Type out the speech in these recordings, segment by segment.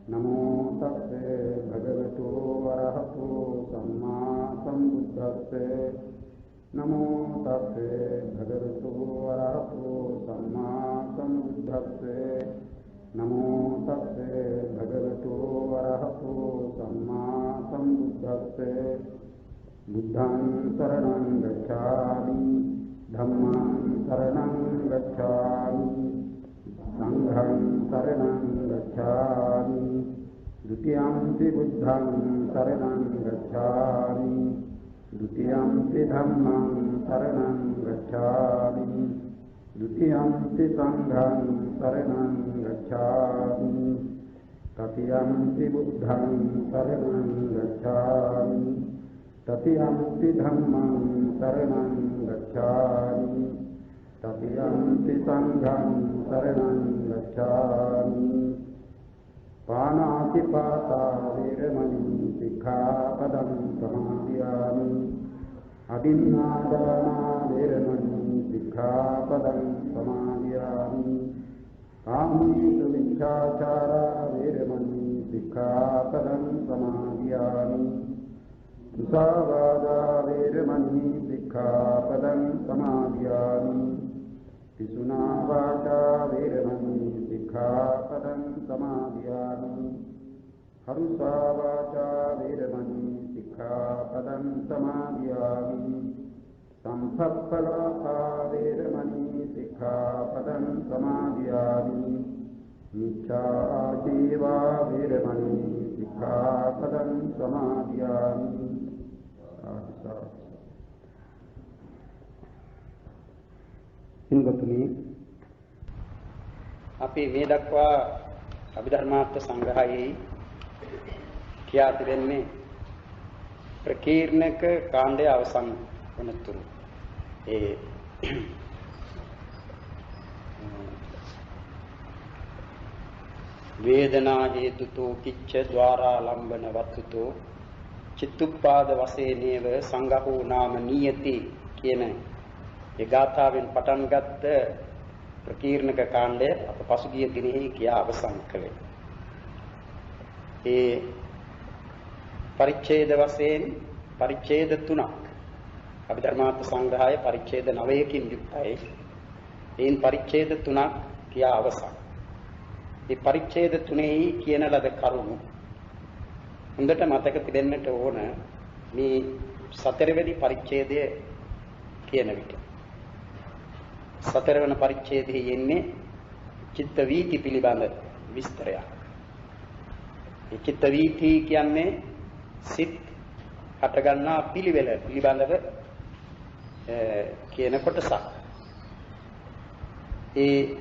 नमो तस्से भगवतो अरहतो सम्मा सम्बुद्धस्से नमो तस्से भगवतो अरहतो सम्मा सम्बुद्धस्से नमो तस्से भगवतो अरहतो सम्मा सम्बुद्धस्से बुद्धं शरणं गच्छामि धम्मं शरणं गच्छामि संघं शरणं गच्छामि द्वितीयंपि बुद्धं शरणं गच्छामि द्वितीयंपि धम्मं शरणं गच्छामि द्वितीयंपि संघं शरणं गच्छामि तृतीयंपि बुद्धं शरणं गच्छामि तृतीयंपि धम्मं शरणं गच्छामि तृतीयंपि संघं शरणं गच्छामि पानातिपाता वेरमणि सिक्खापदं समादयामि अदिन्नादाना वेरमणि सिक्खापदं समादयामि कामेषु मिथ्याचारा वेरमणि सिक्खापदं समादयामि मुसावादा वेरमणि सिक्खापदं समादयामि पिशुना वाचा वेरमणि सिक्खापदं समादयामि हरुषा वाचा वेरमणि सिक्खापदं समादयामि संसप्पलापा वेरमणि सिक्खापदं समादयामि मिथ्याजीवा वेरमणि सिक्खापदं समादयामि ඉන්ගතුනි අපි මේ දක්වා අභිධර්මාර්ථ සංග්‍රහයේ කියා තිබෙන්නේ ප්‍රකීර්ණක කාණ්ඩය අවසන් වනතුරු ඒ වේදනා හේතුතෝ කිච්ච ద్వාරා ලම්බන වත්තුතෝ චිත්තුප්පාද වශයෙන්ව සංඝහෝ නාම නියති කියන ඒ ගාථාවෙන් පටන් ගත්ත ප්‍රකීර්ණක කාණ්ඩය අප පසුගිය දිනෙහි කියා අවසන් කළේ. ඒ පරිච්ඡේද වශයෙන් පරිච්ඡේද 3ක් අභිධර්මාර්ථ සංග්‍රහය පරිච්ඡේද 9කින් යුක්තයි. එයින් පරිච්ඡේද 3ක් කියා අවසන්. මේ පරිච්ඡේද 3එහි කියන ලද කරුණු හොඳට මතක තිබෙන්නට ඕන. මේ 4 වෙනි පරිච්ඡේදය කියන විට 4 වෙනි පරිච්ඡේදයේ යෙන්නේ චිත්ත වීති පිළිබඳ විස්තරයක්. මේ චිත්ත වීති කියන්නේ සිත් හට ගන්නා පිළිවෙල පිළිබඳව කියන කොටසක්. ඒ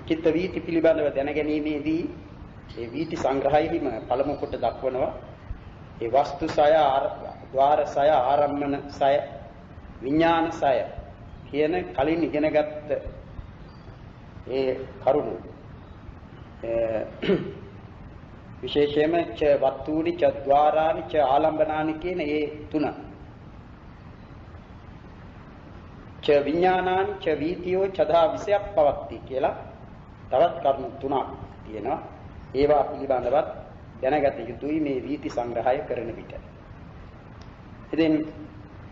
චිත්ත වීති පිළිබඳව දැනගැනීමේදී ඒ වීති සංග්‍රහයෙහිම පළමු කොට දක්වනවා ඒ වස්තු සය ద్వාර සය ආරම්මන සය විඥාන සය කියන කලින් ඉගෙනගත්ත ඒ කරුණු විශේෂයෙන්ම ච වත්තුනි ච ద్వාරානි ච ආලම්බනානි කියන ඒ තුන ච විඥානානි ච වීතියෝ චදා විෂයක් පවත්ති කියලා තවත් කරුණු තුනක් තියෙනවා. ඒවා පිළිබඳවත් දැනගත යුතුයි මේ වීති සංග්‍රහය කරන විට. ඉතින්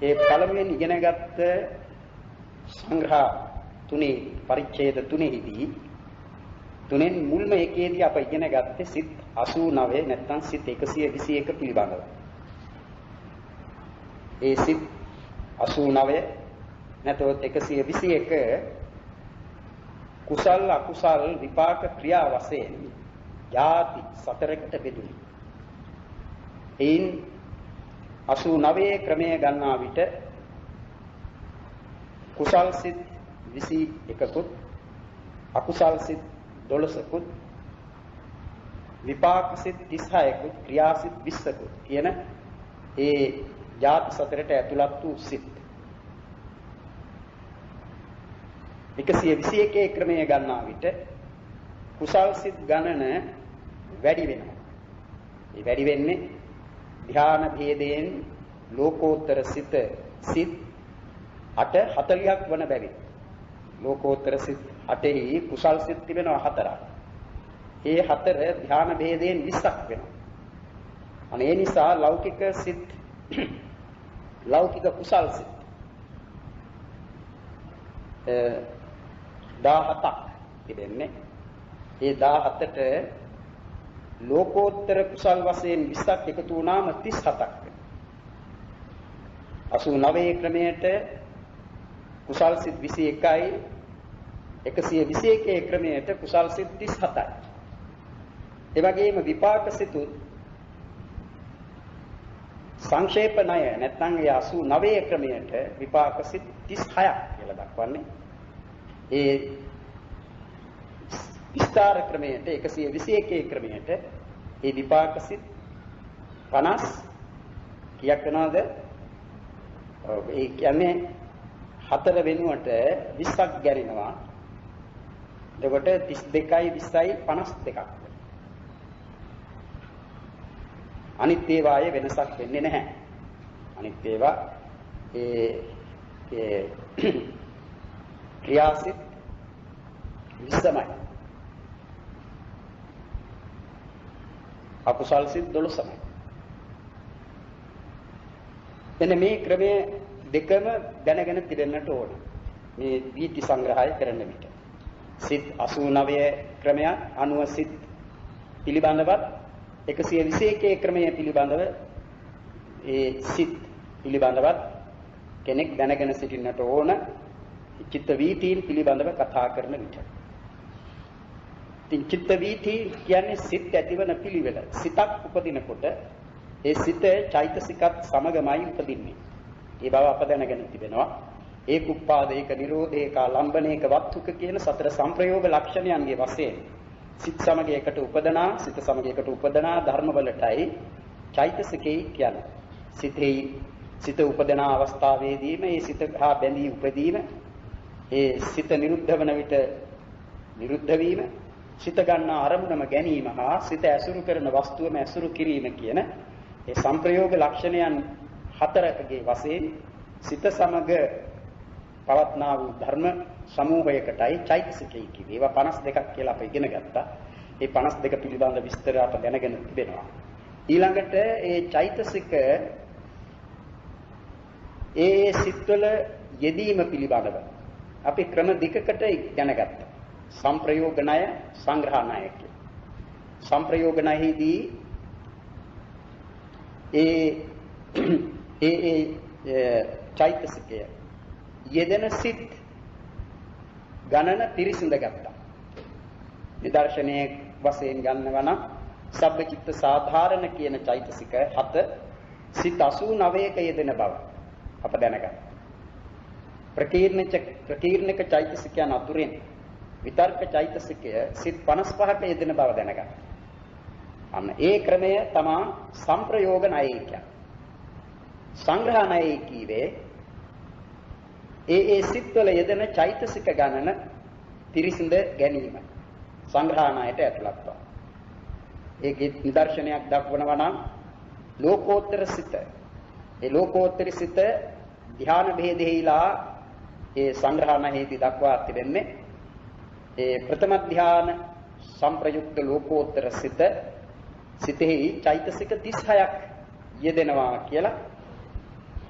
ඒ පළමුවෙන් ඉගෙනගත්ත සංග්‍රහ තුනේ පරිච්ඡේද තුනේදී තුනෙන් මුල්ම එකේදී අප ඉගෙන ගත්තේ සිත් 89 නැත්නම් සිත් 121 පිළිබඳව. ඒ සිත් 89 නැතොත් 121 කුසල් අකුසල් විපාක ක්‍රියා වශයෙන් ಜಾති 4කට බෙදුනි. එයින් 89 ක්‍රමය ගන්නා විට කුසල් සිත් 21කුත් අකුසල් සිත් 12කුත් විපාක සිත් 36කුත් ක්‍රියා සිත් 20කුත් කියන ඒ ಜಾති 4ට ඇතුළත් වූ සිත් 121 ක්‍රමය ගන්නා විට කුසල් සිත් ගණන වැඩි වෙනවා. ඒ වැඩි වෙන්නේ ධ්‍යාන භේදයෙන් ලෝකෝත්තර සිත් 840ක් වන බැවින් ලෝකෝත්තර සිත් 8එහි කුසල් සිත් තිබෙනවා 4ක්. ඒ හතර ධ්‍යාන භේදයෙන් 20ක් වෙනවා. අනේ ඒ නිසා ලෞකික සිත් ලෞකික කුසල් සිත් 17ක් තිබෙන්නේ. ඒ 17ට ලෝකෝත්තර කුසල් වශයෙන් 20ක් එකතු වුණාම 37ක් වෙනවා. 89 ක්‍රමයට කුසල් සිත් 21යි 121 ක්‍රමයට කුසල් සිත් 37යි. ඒ වගේම විපාක සිතුත් සංක්ෂේපණය නැත්නම් ඒ 89 ක්‍රමයට විපාක සිත් 36ක් කියලා දක්වන්නේ. ඒ විස්තර ක්‍රමයට 121 ක්‍රමයට ඒ විපාක සිත් 50 කීයක් වෙනවද? ඒ කියන්නේ 4 වෙනුවට 20ක් ගැරිනවා. එතකොට 32යි 20යි 52ක්. අනිත් ඒවායේ වෙනසක් වෙන්නේ නැහැ. අනිත් ඒවා ඒ ක්‍රියාසිත 20යි. අකුසල් සිත් 12යි. එන්න මේ ක්‍රමයේ දෙකම දැනගෙන තිබෙන්නට ඕන. මේ වීති සංග්‍රහය කරන විට. සිත් 89 ක්‍රමය 90 සිත් පිළිබඳව 121 ක්‍රමයේ පිළිබඳව ඒ සිත් පිළිබඳව කෙනෙක් දැනගෙන සිටින්නට ඕන. චිත්ත වීතීන් පිළිබඳව කතා කරන විට. ඉතින් චිත්ත වීති කියන්නේ සිත් ඇතිවන පිළිවෙල. සිතක් උපදිනකොට ඒ සිත චෛතසිකත් සමගමයි උපදින්නේ. ඒ බව අප දැනගෙන තිබෙනවා. ඒක උප්පාදේක නිරෝධේක ලම්බනේක වත්තුක කියන සතර සංප්‍රයෝග ලක්ෂණයන්ගේ වශයෙන් සිත සමග එකට උපදනා සිත සමග එකට උපදනා ධර්මවලටයි චෛතසිකේ කියන්නේ. සිත උපදනා අවස්ථාවේදීම ඒ සිත හා බැඳී උපදීම ඒ සිත නිරුද්ධ වන විට නිරුද්ධ වීම සිත ගන්නා අරමුණම ගැනීම හා සිත ඇසුරු කරන වස්තුවම ඇසුරු කිරීම කියන ඒ සංප්‍රයෝග ලක්ෂණයන් හතරකගේ වශයෙන් සිත සමග පවත්නා වූ ධර්ම සමූහයකටයි චෛතසිකයි කිව්වේ. ඒවා 52ක් කියලා අපි ඉගෙන ගත්තා. ඒ 52 පිළිබඳ විස්තර අප දැනගෙන තිබෙනවා. ඊළඟට ඒ චෛතසික ඒ සිත්වල යෙදීම පිළිබඳව අපි ක්‍රම දෙකකට දැනගත්තා. සංප්‍රයෝග ණය, සංග්‍රහ ණය කියලා. සංප්‍රයෝග ණයෙහිදී ඒ චෛතසිකය යෙදෙන සිත් ගණන පිරිසිඳ ගත්තා. නිදර්ශනයේ වශයෙන් ගන්නවා නම් සබ්බචිත්ත සාධාරණ කියන චෛතසික 7 සිත් 89ක යෙදෙන බව අප දැනගත්තා. ප්‍රකීර්ණක චෛතසිකයන් අතුරින් විතර්ක චෛතසිකය සිත් 55ක යෙදෙන බව දැනගත්තා. අන්න ඒ ක්‍රමය තමයි සංප්‍රයෝග ණය කියන්නේ. සංග්‍රහ ණය කීවේ ඒ සිත්වල යෙදෙන චෛතසික ගණන පිරිසිඳ ගැනීම සංග්‍රහ ණයට ඇතුළත් වෙනවා. ඒකේ නිදර්ශනයක් දක්වනවා නම් ලෝකෝත්තර සිත. ඒ ලෝකෝත්තර සිත ධ්‍යාන භේදෙහිලා ඒ සංග්‍රහ ණයෙහි දක්වා තිබෙන්නේ ඒ ප්‍රථම ධ්‍යාන සංප්‍රයුක්ත ලෝකෝත්තර සිතෙහි චෛතසික 36ක් යෙදෙනවා කියලා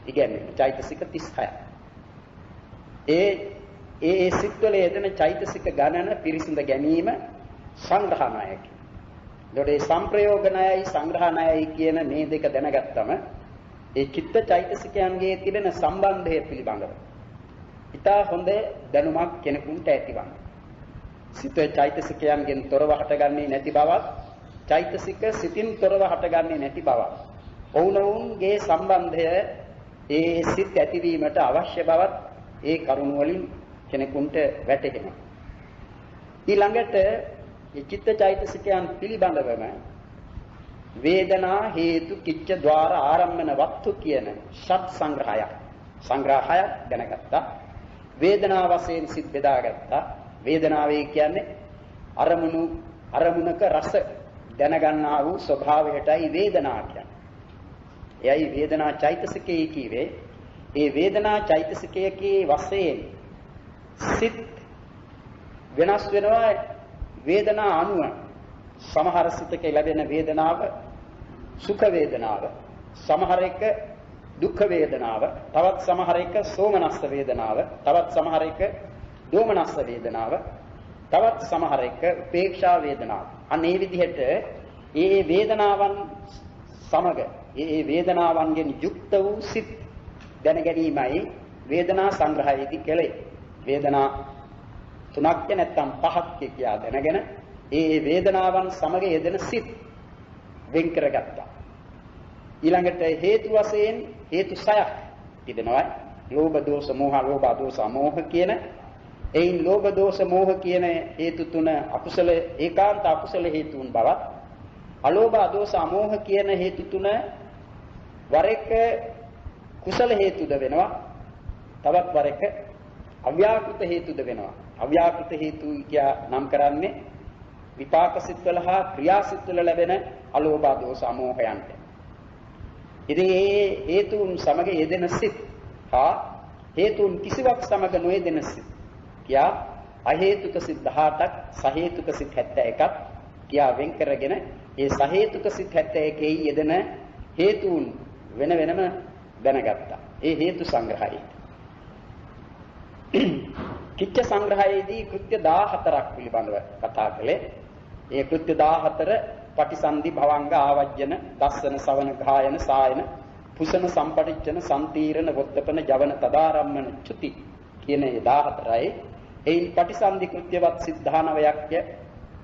ඉගැන්වෙන චෛතසික 36ක්. ඒ සිත්වල යෙදෙන චෛතසික ගණන පිරිසිඳ ගැනීම සංග්‍රහ ණයයි. ඒතකොට සංප්‍රයෝග ණයයි සංග්‍රහ ණයයි කියන මේ දෙක දැනගත්තම ඒ චිත්ත චෛතසිකයන්ගේ තිබෙන සම්බන්ධය පිළිබඳව ඉතා හොඳ දැනුමක් කෙනෙකුට ඇතිවන්නේ. සිත චෛතසිකයන්ගෙන් තොරව හටගන්නේ නැති බවත් චෛතසික සිතින් තොරව හටගන්නේ නැති බවත් ඔවුනොවුන්ගේ සම්බන්ධය ඒ සිත් ඇතිවීමට අවශ්‍ය බවත් ඒ කරුණ වලින් කෙනෙකුට වැටහෙනවා. ඊළඟට මේ චිත්ත චෛතසිකයන් පිළිබඳවම වේදනා හේතු කිච්ච ద్వාර ආරම්මන වත්තු කියන ෂට් සංග්‍රහයක් දැනගත්තා. වේදනා වශයෙන් සිත් බෙදාගත්තා. වේදනාවේ කියන්නේ අරමුණක රස දැනගන්නා වූ ස්වභාවයටයි වේදනා කියන්නේ. එයයි වේදනා චෛතසිකයේ කීවේ. ඒ වේදනා චෛතසිකයේ වශයෙන් සිත් වෙනස් වෙනවා වේදනා අනුව. සමහර සිතක ලැබෙන වේදනාව සුඛ වේදනාව, සමහර එක දුක්ඛ වේදනාව, තවත් සමහර එක සෝමනස්ස වේදනාව, තවත් සමහර එක දෝමනස්ස වේදනාව, තවත් සමහර එක උපේක්ෂා වේදනාව. අන්න මේ විදිහට මේ වේදනාවන් සමග මේ වේදනාවන්ගෙන් යුක්ත වූ සිත් දැන ගැනීමයි වේදනා සංග්‍රහයේදී කෙලේ. වේදනා තුනක් නැත්නම් පහක් කියා දැනගෙන මේ වේදනාවන් සමග යෙදෙන සිත් වෙන් කරගත්තා. ඊළඟට හේතු වශයෙන් හේතු 6ක් තිබෙනවා. ලෝභ දෝෂ මෝහ, ලෝභ දෝෂ මෝහ කියන එයින් ලෝභ දෝෂ මෝහ කියන හේතු තුන අකුසල ඒකාන්ත අකුසල හේතුන් බවත්, අලෝභ දෝෂ මෝහ කියන හේතු තුන වර එක කුසල හේතුද වෙනවා, තවත් වර එක අව්‍යාකෘත හේතුද වෙනවා. අව්‍යාකෘත හේතු කියා නම් කරන්නේ විපාක සිත්වල හා ක්‍රියා සිත්වල ලැබෙන අලෝභ දෝෂ මෝහයන්ට. ඉතින් මේ හේතුන් සමග යෙදෙන සිත් හා හේතුන් කිසිවක් සමග නොයෙදෙන සිත් කියා අහේතුක සිත් 18ක්, සහේතුක සිත් 71ක් කියා වෙන් කරගෙන ඒ සහේතුක සිත් 71 යෙදෙන හේතුන් වෙන වෙනම දැනගත්තා. ඒ හේතු සංග්‍රහයයි. කිච්ඡ සංග්‍රහයේදී කෘත්‍ය 14ක් පිළිබඳව කතා කළේ. ඒ කෘත්‍ය 14 පටිසන්ධි භවංග ආවජ්ජන දස්සන සවන ගායන සායන පුසන සම්පටිච්ඡන සම්තීරණ වොත්තපන ජවන තදාරම්මන චුති කියන ඒ 14යි. එයින් පටිසන්ධි කෘත්‍යවත් සිත් 19ක්,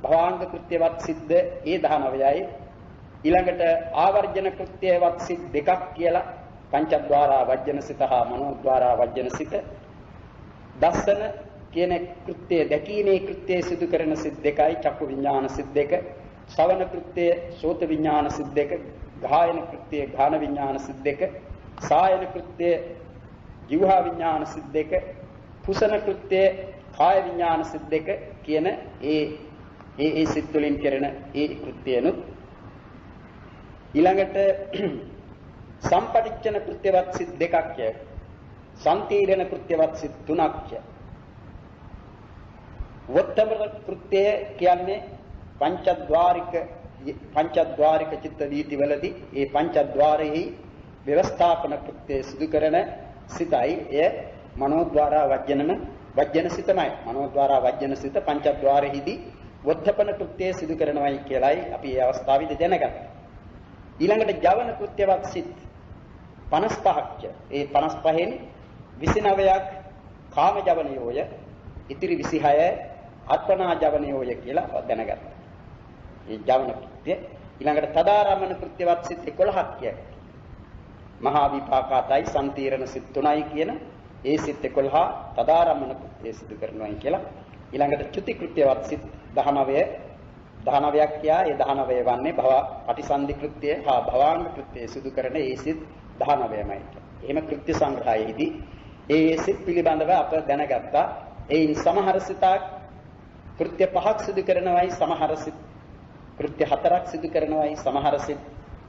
භවාංග කෘත්‍යවත් සිද්ද ඒ 19යි. ඊළඟට ආවර්ජන කෘත්‍යවත් සිත් 2ක් කියලා පංචද්වාරා වජ්ජන සිත හා මනෝද්වාරා වජ්ජන සිත. දස්සන කියන කෘත්‍ය දැකීමේ කෘත්‍ය සිදු කරන සිත් 2යි, චක්කු විඥාන සිත් 2. ශ්‍රවණ කෘත්‍ය සෝත විඥාන සිත් 2, ගායන කෘත්‍ය ගාන විඥාන සිත් 2, සායන කෘත්‍ය ජීවහා විඥාන සිත් 2, පුසන කෘත්‍ය කාය විඥාන සිත් 2 කියන ඒ සිත් වලින් කරන ඒ කෘත්‍යනුත් ඊළඟට සම්පටිච්ඡන කෘත්‍යවත් සිත් 2ක් ය, සම්තීරණ කෘත්‍යවත් සිත් 3ක් ය. වොත්තමර කෘත්‍ය කියන්නේ පංචද්වාරික චිත්ත වීතිවලදී ඒ පංචද්වාරෙහි ව්‍යවස්ථාපන කෘත්‍ය සිදු කරන සිතයි. එය මනෝද්වාරා වජ්ජන සිතමයි. මනෝද්වාරා වජ්ජන සිත පංචද්වාරෙහිදී වොත්තපන කෘත්‍ය සිදු කරනවායි කියලායි අපි මේ අවස්ථාවේදී දැනගත්තා. ඊළඟට ජවන කෘත්‍යවත් සිත් 55ක්. ඒ 55න් 29ක් කාම ජවනයෝය, ඉතිරි 26 අත්පනා ජවනයෝය කියලා දැනගත්තා. මේ ජවන කෘත්‍ය ඊළඟට තදාරම්මන කෘත්‍යවත් සිත් 11ක් කියයි. මහා විපාකාතයි සම්තීරණ සිත් 3යි කියන ඒ සිත් 11 තදාරම්මන කෘත්‍ය සිදු කරනවායි කියලා. ඊළඟට චුති කෘත්‍යවත් සිත් 19ක් කියා. ඒ 19 වන්නේ භව පටිසන්ධි කෘත්‍ය හා භවාංග කෘත්‍ය සිදු කරන ඒ සිත් 19මයි. එහෙම කෘත්‍ය සංග්‍රහයේදී ඒ සිත් පිළිබඳව අප දැනගත්තා. එයින් සමහර සිතක් කෘත්‍ය 5ක් සිදු කරනවායි, සමහර සිත් කෘත්‍ය 4ක් සිදු කරනවායි, සමහර සිත්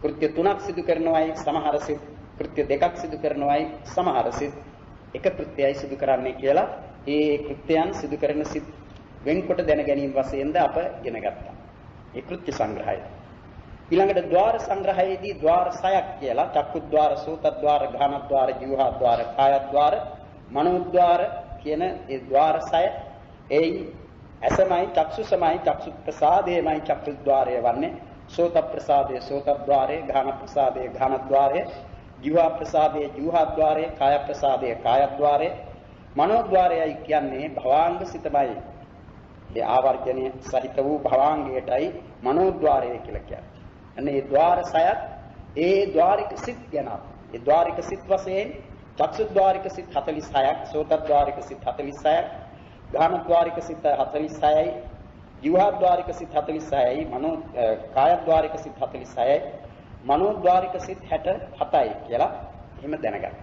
කෘත්‍ය 3ක් සිදු කරනවායි, සමහර සිත් කෘත්‍ය 2ක් සිදු කරනවායි, සමහර සිත් එක කෘත්‍යයයි සිදු කරන්නේ කියලා ඒ කෘත්‍යයන් සිදු කරන සිත් වෙන්කොට දැන ගැනීම වශයෙන්ද අප ඉගෙන ගත්තා. ඒ කෘත්‍ය සංග්‍රහය. ඊළඟට ద్వාර සංග්‍රහයේදී ద్వාර 6ක් කියලා චක්කුද්්වාර, සෝතද්්වාර, ඝානද්්වාර, ජීවහද්්වාර, කායද්්වාර, මනෝද්්වාර කියන ඒ ద్వාර 6 එයි අසමයි චක්සුසමයි චක්සු ප්‍රසාදේමයි චක්කුද්්වාරය වන්නේ. සෝත ප්‍රසාදේ සෝතද්්වාරේ, ඝාන ප්‍රසාදේ ඝානද්්වාරේ, ජීවහා ප්‍රසාදේ ජීවහද්්වාරේ, කාය ප්‍රසාදේ කායද්්වාරේ, මනෝද්්වාරයයි කියන්නේ භවාංග සිතමයි. ඒ ආවර්ජනය සහිත වූ භවාංගයටයි මනෝද්්වාරය කියලා කියන්නේ. අනේ මේ ద్వාර 6ක් ඒ ద్వාරික සිත් ගැන ඒ ద్వාරික සිත් වශයෙන් චක්සුද්්වාරික සිත් 46ක්, සෝතද්්වාරික සිත් 46ක්, ඝානද්්වාරික සිත් 46යි, ජීවහද්්වාරික සිත් 46යි, කායද්්වාරික සිත් 46යි, මනෝද්්වාරික සිත් 67යි කියලා එහෙම දැනගන්න.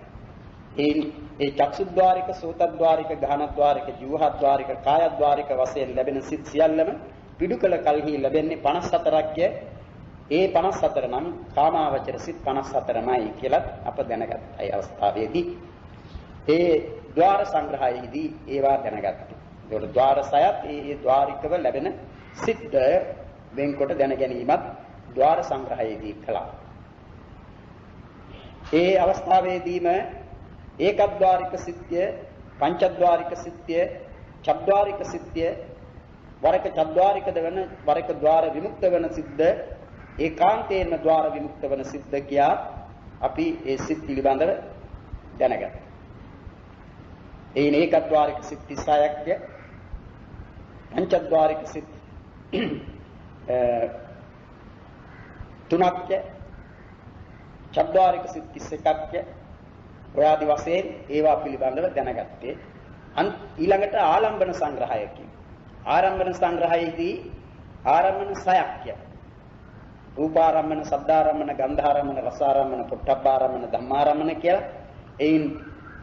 ඒ චක්සුද්්වාරික, සෝතද්්වාරික, ඝානද්්වාරික, ජීවහද්්වාරික, කායද්්වාරික වශයෙන් ලැබෙන සිත් සියල්ලම පිටුකල කල්හි ලැබෙන්නේ 54ක්. ඒ 54 නම් කාමාවචර සිත් 54මයි කියලා අප දැනගත්තා. ඒ අවස්ථාවේදී ඒ ద్వාර සංග්‍රහයේදී ඒවා දැනගත්තා. ඒකට ద్వාර 6ක් ඒ ద్వාරිකව ලැබෙන සිත් වෙන්කොට දැන ගැනීමත් ద్వාර සංග්‍රහයේදී කළා. ඒ අවස්ථාවේදීම ඒකද්වාරික සිත්ය, පංචද්වාරික සිත්ය, චද්වාරික සිත්ය, වරක චද්වාරිකද වෙන වරක ద్వාර විමුක්ත වෙන සිද්ද ඒකාන්තයෙන්ම ద్వාර විමුක්ත වෙන සිද්ද කියා අපි ඒ සිත් පිළිබඳව දැනගත්තා. එයින් ඒකද්වාරික සිත් 36ක්ය, පංචද්වාරික සිත් 3ක්ය, චද්වාරික සිත් 31ක්ය. ඔය ආදි වශයෙන් ඒවා පිළිබඳව දැනගත්තේ. ඊළඟට ආලම්බන සංග්‍රහයකින්. ආරම්භන සංග්‍රහයේදී ආරම්භන 6ක්ය. රූපාරම්මන, ශබ්දාරම්මන, ගන්ධාරම්මන, රසාරම්මන, පොට්ටබ්බාරම්මන, ධම්මාරම්මන කියලා. එයින්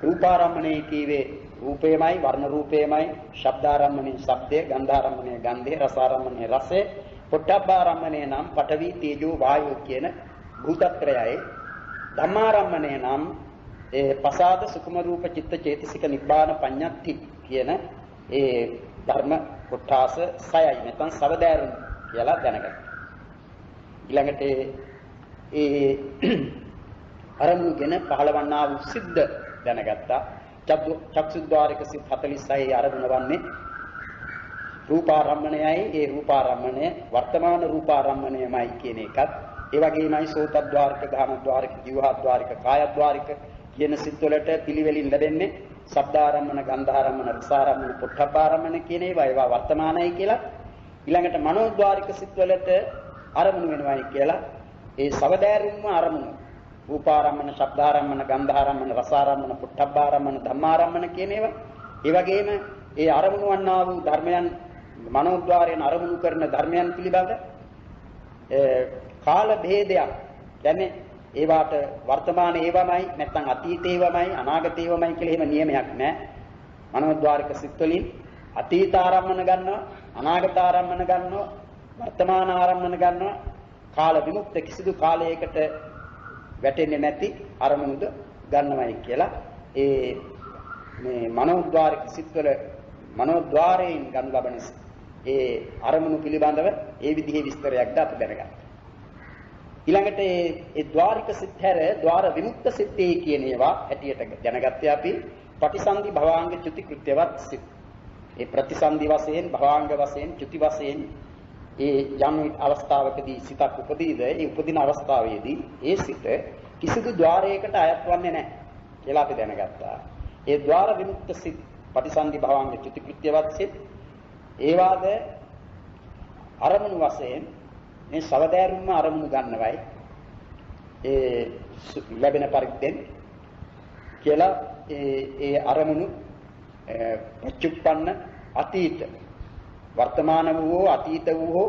රූපාරම්මනේ කීවේ රූපේමයි, වර්ණ රූපේමයි, ශබ්දාරම්මනේ ශබ්දය, ගන්ධාරම්මනේ ගන්ධය, රසාරම්මනේ රසය, පොට්ටබ්බාරම්මනේ නම් පඨවි, තේජෝ, වායෝ කියන භූතත්‍රයයි. ධම්මාරම්මනේ නම් ඒ පසාද, සුකුම රූප, චිත්ත, චේතසික, නිබ්බාන, පඤ්ඤාති කියන ඒ ධර්ම කොටස 6යි. නැත්නම් සවදෑරුම් කියලා දැනගන්න. ඊළඟට ඒ අරමුණගෙන පහළවන්නා වූ සිද්ද දැනගත්තා. චක්සුද්්වාරික සිත් 46 අරමුණ වන්නේ රූපාරම්මණයයි. ඒ රූපාරම්මණය වර්තමාන රූපාරම්මණයමයි කියන එකත් ඒ වගේමයි සෝතද්්වාරික, ගානද්්වාරික, ජීවහද්්වාරික, කායද්්වාරික කියන සිත් වලට පිළිවෙලින් ලැබෙන්නේ ශබ්දාරම්මන, ගන්ධාරම්මන, රසාරම්මන, පොට්ටබ්බාරම්මන කියන ඒවා වර්තමානයි කියලා. ඊළඟට මනෝද්්වාරික සිත් වලට අරමුණු වෙනවයි කියලා ඒ සවදෑරුම්ම අරමුණු රූපාරම්මන, ශබ්දාරම්මන, ගන්ධාරම්මන, රසාරම්මන, පොට්ටබ්බාරම්මන, ධම්මාරම්මන කියන ඒවා. ඒ වගේම ඒ අරමුණු වන්නා වූ ධර්මයන් මනෝද්්වාරයෙන් අරමුණු කරන ධර්මයන් පිළිබඳ කාල භේදයක්. කියන්නේ ඒවාට වර්තමාන ඒවමයි නැත්නම් අතීත ඒවමයි අනාගත ඒවමයි කියලා එහෙම නියමයක් නැහැ. මනෝද්්වාරික සිත් වලින් අතීත ආරම්මන ගන්නවා, අනාගත ආරම්මන ගන්නවා, වර්තමාන ආරම්මන ගන්නවා. කාල විමුක්ත කිසිදු කාලයකට වැටෙන්නේ නැති අරමුණුද ගන්නවයි කියලා ඒ මේ මනෝද්්වාරික සිත්වල මනෝද්්වාරයෙන් ගන්න ලබන ඒ අරමුණු පිළිබඳව ඒ විදිහේ විස්තරයක්ද අපි දැනගන්නවා. ඊළඟට ඒ ద్వාරික සිත් හැර ద్వාර විමුක්ත සිත්ේ කියන ඒවා ඇටියට දැනගත්තේ අපි පටිසන්ධි භවාංග චුති කෘත්‍යවත් සිත්. ඒ ප්‍රතිසන්ධි වශයෙන්, භවාංග වශයෙන්, චුති වශයෙන් ඒ යම් අවස්ථාවකදී සිතක් උපදීද ඒ උපදින අවස්ථාවේදී ඒ සිත කිසිදු ద్వාරයකට අයත් වන්නේ නැහැ කියලා අපි දැනගත්තා. ඒ ద్వාර විමුක්ත සිත් පටිසන්ධි භවාංග චුති කෘත්‍යවත් සිත් ඒවාද අරමුණු වශයෙන් මේ සවදෑරුම්ම අරමුණු ගන්නවයි ඒ ලැබෙන පරිද්දෙන් කියලා ඒ අරමුණු පච්චුප්පන්න අතීත වර්තමාන වූ අතීත වූ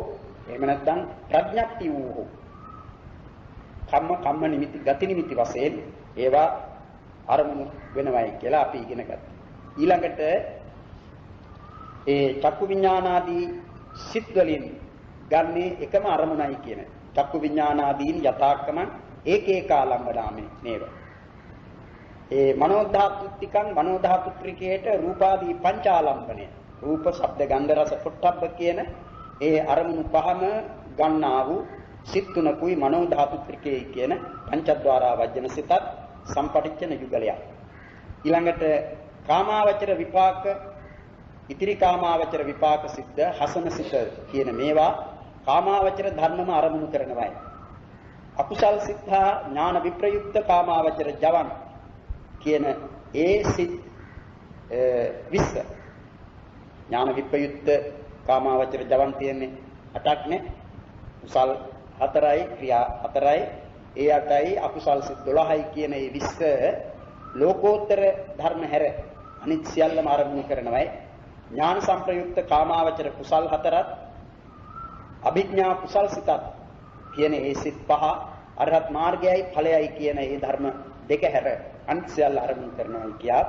එහෙම නැත්නම් ප්‍රඥප්ති වූ කම්ම නිමිති ගති නිමිති වශයෙන් ඒවා අරමුණු වෙනවයි කියලා අපි ඉගෙන ගත්තා. ඊළඟට ඒ චක්කු විඥානාදී සිත් වලින් ගන්නේ එකම අරමුණයි කියන චක්කු විඥානාදීන් යථාක්කම ඒකේකාලම්බනාමේ නේද. ඒ මනෝධාතුත්තිකං මනෝධාතුත්‍රිකේට රූපාදී පංචාලම්බනේ රූප, ශබ්ද, ගන්ධ, රස, පොට්ටබ්බ කියන ඒ අරමුණු පහම ගන්නා වූ සිත් තුනකුයි මනෝධාතුත්‍රිකේ කියන පංචද්වාරා වජ්ජන සිතත් සම්පටිච්ඡන යුගලයක්. ඊළඟට කාමාවචර විපාක, ඉතිරි කාමාවචර විපාක සිද්ද, හසන සිත කියන මේවා කාමාවචර ධර්මම අරමුණු කරනවායි. අකුසල් සිත් හා ඥාන විප්‍රයුක්ත කාමාවචර ජවන් කියන ඒ සිත් 20 ඥාන විප්‍රයුක්ත කාමාවචර ජවන් තියෙන්නේ 8ක් නේ. කුසල් 4යි, ක්‍රියා 4යි, ඒ 8යි අකුසල් සිත් 12යි කියන මේ 20 ලෝකෝත්තර ධර්ම හැර අනිත් සියල්ලම ආරම්භ කරනවායි. ඥාන සංප්‍රයුක්ත කාමාවචර කුසල් 4ත් අභිඥා කුසල් සිතත් කියන ඒ සිත් පහ අරහත් මාර්ගයයි ඵලයයි කියන ඒ ධර්ම දෙක හැර අනිත් සියල්ල ආරම්භ කරනවායි කියා.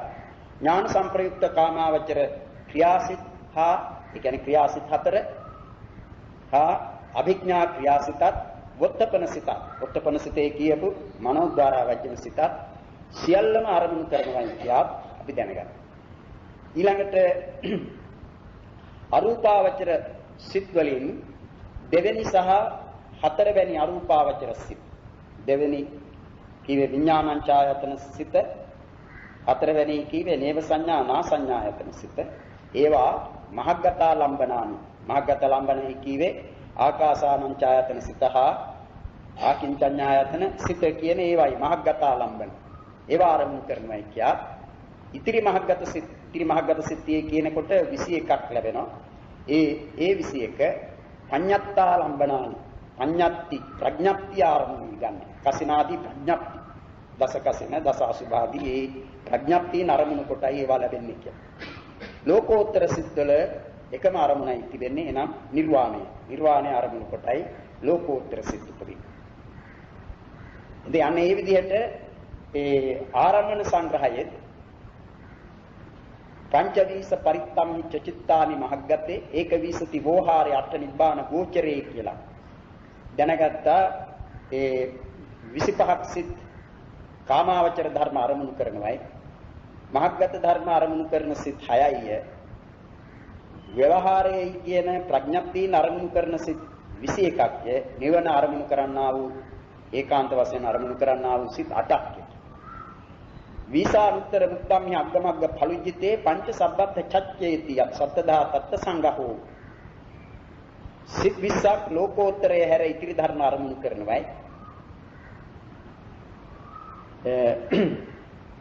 ඥාන සංප්‍රයුක්ත කාමාවචර ක්‍රියාසිත හා ඒ කියන්නේ ක්‍රියාසිත 4 හා අභිඥා ක්‍රියාසිතත් වොත්තපන සිතත් වොත්තපන සිතේ කියපු මනෝද්වාරා වජ්ජන සිතත් සියල්ලම ආරම්භ කරනවායි කියා අපි දැනගන්න. ඊළඟට අරූපාවචර සිත් වලින් දෙවෙනි සහ හතරවෙනි අරූපාවචර සිත්. දෙවෙනි කීවේ විඥානංචායතන සිත, හතරවෙනි කීවේ නේව සංඥා නා සංඥායතන සිත. ඒවා මහග්ගතා ලම්බනානි. මහග්ගත ලම්බනයි කීවේ ආකාසානංචායතන සිත හා ආකින්චඤ්ඤායතන සිත කියන ඒවයි මහග්ගතා ලම්බන. ඒවා ආරම්භ කරනවායි කියා. ඉතිරි මහග්ගත සිත්තියේ කියනකොට 21ක් ලැබෙනවා. ඒ 21 පඤ්ඤත්තා ලම්බනානි. පඤ්ඤත්ති ප්‍රඥප්ති ආරම්භ ගන්න. කසිනාදී ප්‍රඥප්ති. දස කසින දස අසුභාදී ඒ ප්‍රඥප්ති නරමුණු කොටයි ඒවා ලැබෙන්නේ කියලා. ලෝකෝත්තර සිත්වල එකම අරමුණයි තිබෙන්නේ එනම් නිර්වාණය. නිර්වාණය අරමුණු කොටයි ලෝකෝත්තර සිත් උපදින්නේ. ඉතින් අන්න ඒ විදිහට ඒ ආරම්මන සංග්‍රහයේ පංචවීස පරිත්තම්මිච්ච චිත්තානි මහග්ගතේ ඒකවීසති වෝහාරේ අට නිබ්බාන ගෝචරේ කියලා දැනගත්තා. ඒ 25ක් සිත් කාමාවචර ධර්ම අරමුණු කරනවායි මහග්ගත ධර්ම අරමුණු කරන සිත් 6යි. ව්‍යවහාරයේ කියන ප්‍රඥප්තිය අරමුණු කරන සිත් 21ක්. නිවන අරමුණු කරන්නා වූ ඒකාන්ත වශයෙන් අරමුණු කරන්නා වූ සිත් 8ක්. වීසානුත්තර මුක්තම්හි අග්ගමග්ග ඵලුජ්ජිතේ පංච සබ්බත් චච්චේති යත් සත්තදා තත්ත සංඝහෝ. සිත් 20ක් ලෝකෝත්තරයේ හැර ඉතිරි ධර්ම අරමුණු කරනවායි.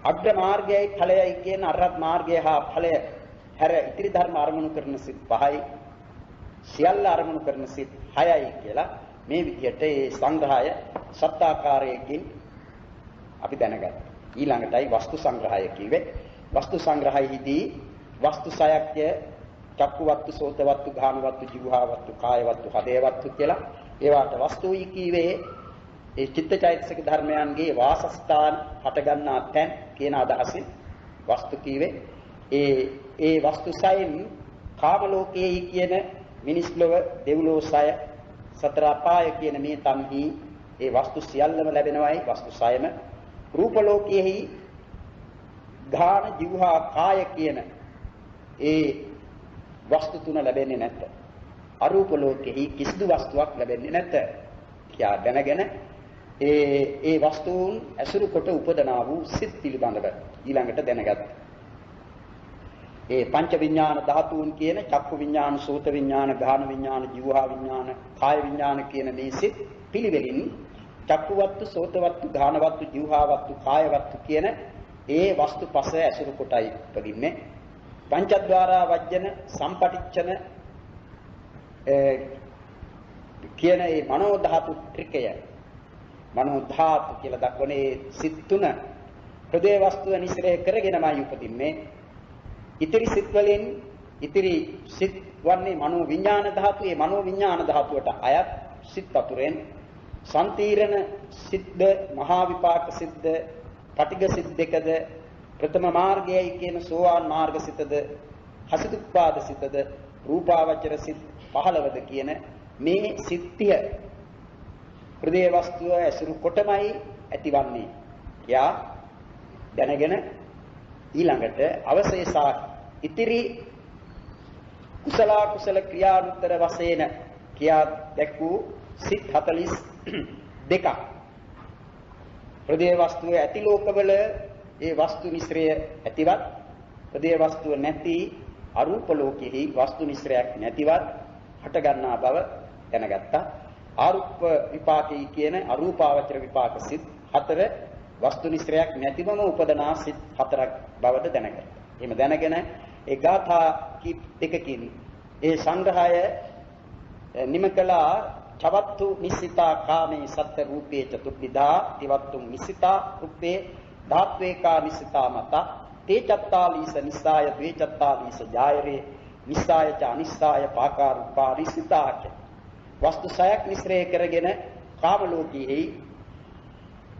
අග්‍ර මාර්ගයයි ඵලයයි කියන අරහත් මාර්ගය හා ඵලය හැර ඉතිරි ධර්ම අරමුණු කරන සිත් 5යි. සියල්ල අරමුණු කරන සිත් 6යි කියලා මේ විදිහට ඒ සංග්‍රහය සත්‍යාකාරයකින් අපි දැනගත්තා. ඊළඟටයි වස්තු සංග්‍රහය කිව්වේ. වස්තු සංග්‍රහයේදී වස්තු 6ක් චක්කු වත්තු, සෝත වත්තු, ගාන වත්තු, જીවහා වත්තු, කාය වත්තු, හදේ වත්තු කියලා ඒවට වස්තුයි කිව්වේ ඒ චිත්තචෛතසික ධර්මයන්ගේ වාසස්ථාන හට ගන්නා තැන් කියන අදහසින් වස්තු කිව්වේ. ඒ වස්තු 6න් කාම ලෝකයේ කියන මිනිස් ලොව, දෙව්ලොව 6, සතර අපාය කියන මේ තන්හි ඒ වස්තු සියල්ලම ලැබෙනවායි වස්තු 6ම. රූප ලෝකයේහි ගාන, જીවහා, කාය කියන ඒ වස්තු තුන ලැබෙන්නේ නැත. අරූප ලෝකෙහි කිසිදු වස්තුවක් ලැබෙන්නේ නැත. කියා දැනගෙන ඒ වස්තුන් ඇසුරු කොට උපදනා වූ සිත් පිළිබඳව ඊළඟට දැනගත්තා. ඒ පංච විඥාන ධාතුන් කියන චක්කු විඥාන, සෝත විඥාන, ගාන විඥාන, જીවහා විඥාන, කාය විඥාන කියන මේ සිත් පිළිවෙලින් චක්කුවත්තු, සෝතවත්තු, ගානවත්තු, જીවහාවත්තු, කායවත්තු කියන ඒ වස්තු පස ඇසුරු කොටයි උපදින්නේ. පංචද්වාරා වජ්ජන සම්පටිච්ඡන කියන ඒ මනෝ ධාතු ත්‍රිකය, මනෝ ධාතු කියලා දක්වන්නේ සිත් තුන හෘදේ වස්තුව නිස්සරය කරගෙනමයි උපදින්නේ. ඉතිරි සිත් වලින් ඉතිරි සිත් වන්නේ මනෝ විඥාන ධාතු. ඒ මනෝ විඥාන ධාතුවට අයත් සිත් අතුරෙන් සම්තීරණ සිද්ද, මහා විපාක සිද්ද, පටිඝ සිත් දෙකද, ප්‍රථම මාර්ගයයි කියන සෝවාන් මාර්ග සිතද, හසිතුප්පාද සිතද, රූපාවචර සිත් 15ද කියන මේ සිත් 30 හෘදේ වස්තුව ඇසුරු කොටමයි ඇතිවන්නේ. යා දැනගෙන ඊළඟට අවශේෂා ඉතිරි කුසල ක්‍රියානුත්තර වශයෙන් කියා දැක්වූ සිත් 42ක් හෘදේ වස්තුවේ ඇති ලෝකවල ඒ වස්තු මිශ්‍රය ඇතිවත්, හෘදේ වස්තුව නැති අරූප ලෝකෙහි වස්තු මිශ්‍රයක් නැතිවත් හට ගන්නා බව දැනගත්තා. ආරූප විපාකී කියන අරූපාවචර විපාක සිත් 4 වස්තු මිශ්‍රයක් නැතිවම උපදනා සිත් 4ක් බවද දැනගත්තා. එහෙම දැනගෙන ඒ ගාථා දෙකකින් ඒ සංග්‍රහය නිමකලා චවත්තු නිසිතා කාමේ සත්‍ය රූපේ චතුර්විධා තිවත්තු නිසිතා රූපේ ධාත්වේකා නිසිතා මත තේ චත්තාලීස නිස්සාය ද්වේ චත්තාලීස ජායරේ නිස්සාය ච අනිස්සාය පාකාරූපා නිසිතාච වස්තු 6ක් නිස්රේ කරගෙන කාම ලෝකයේ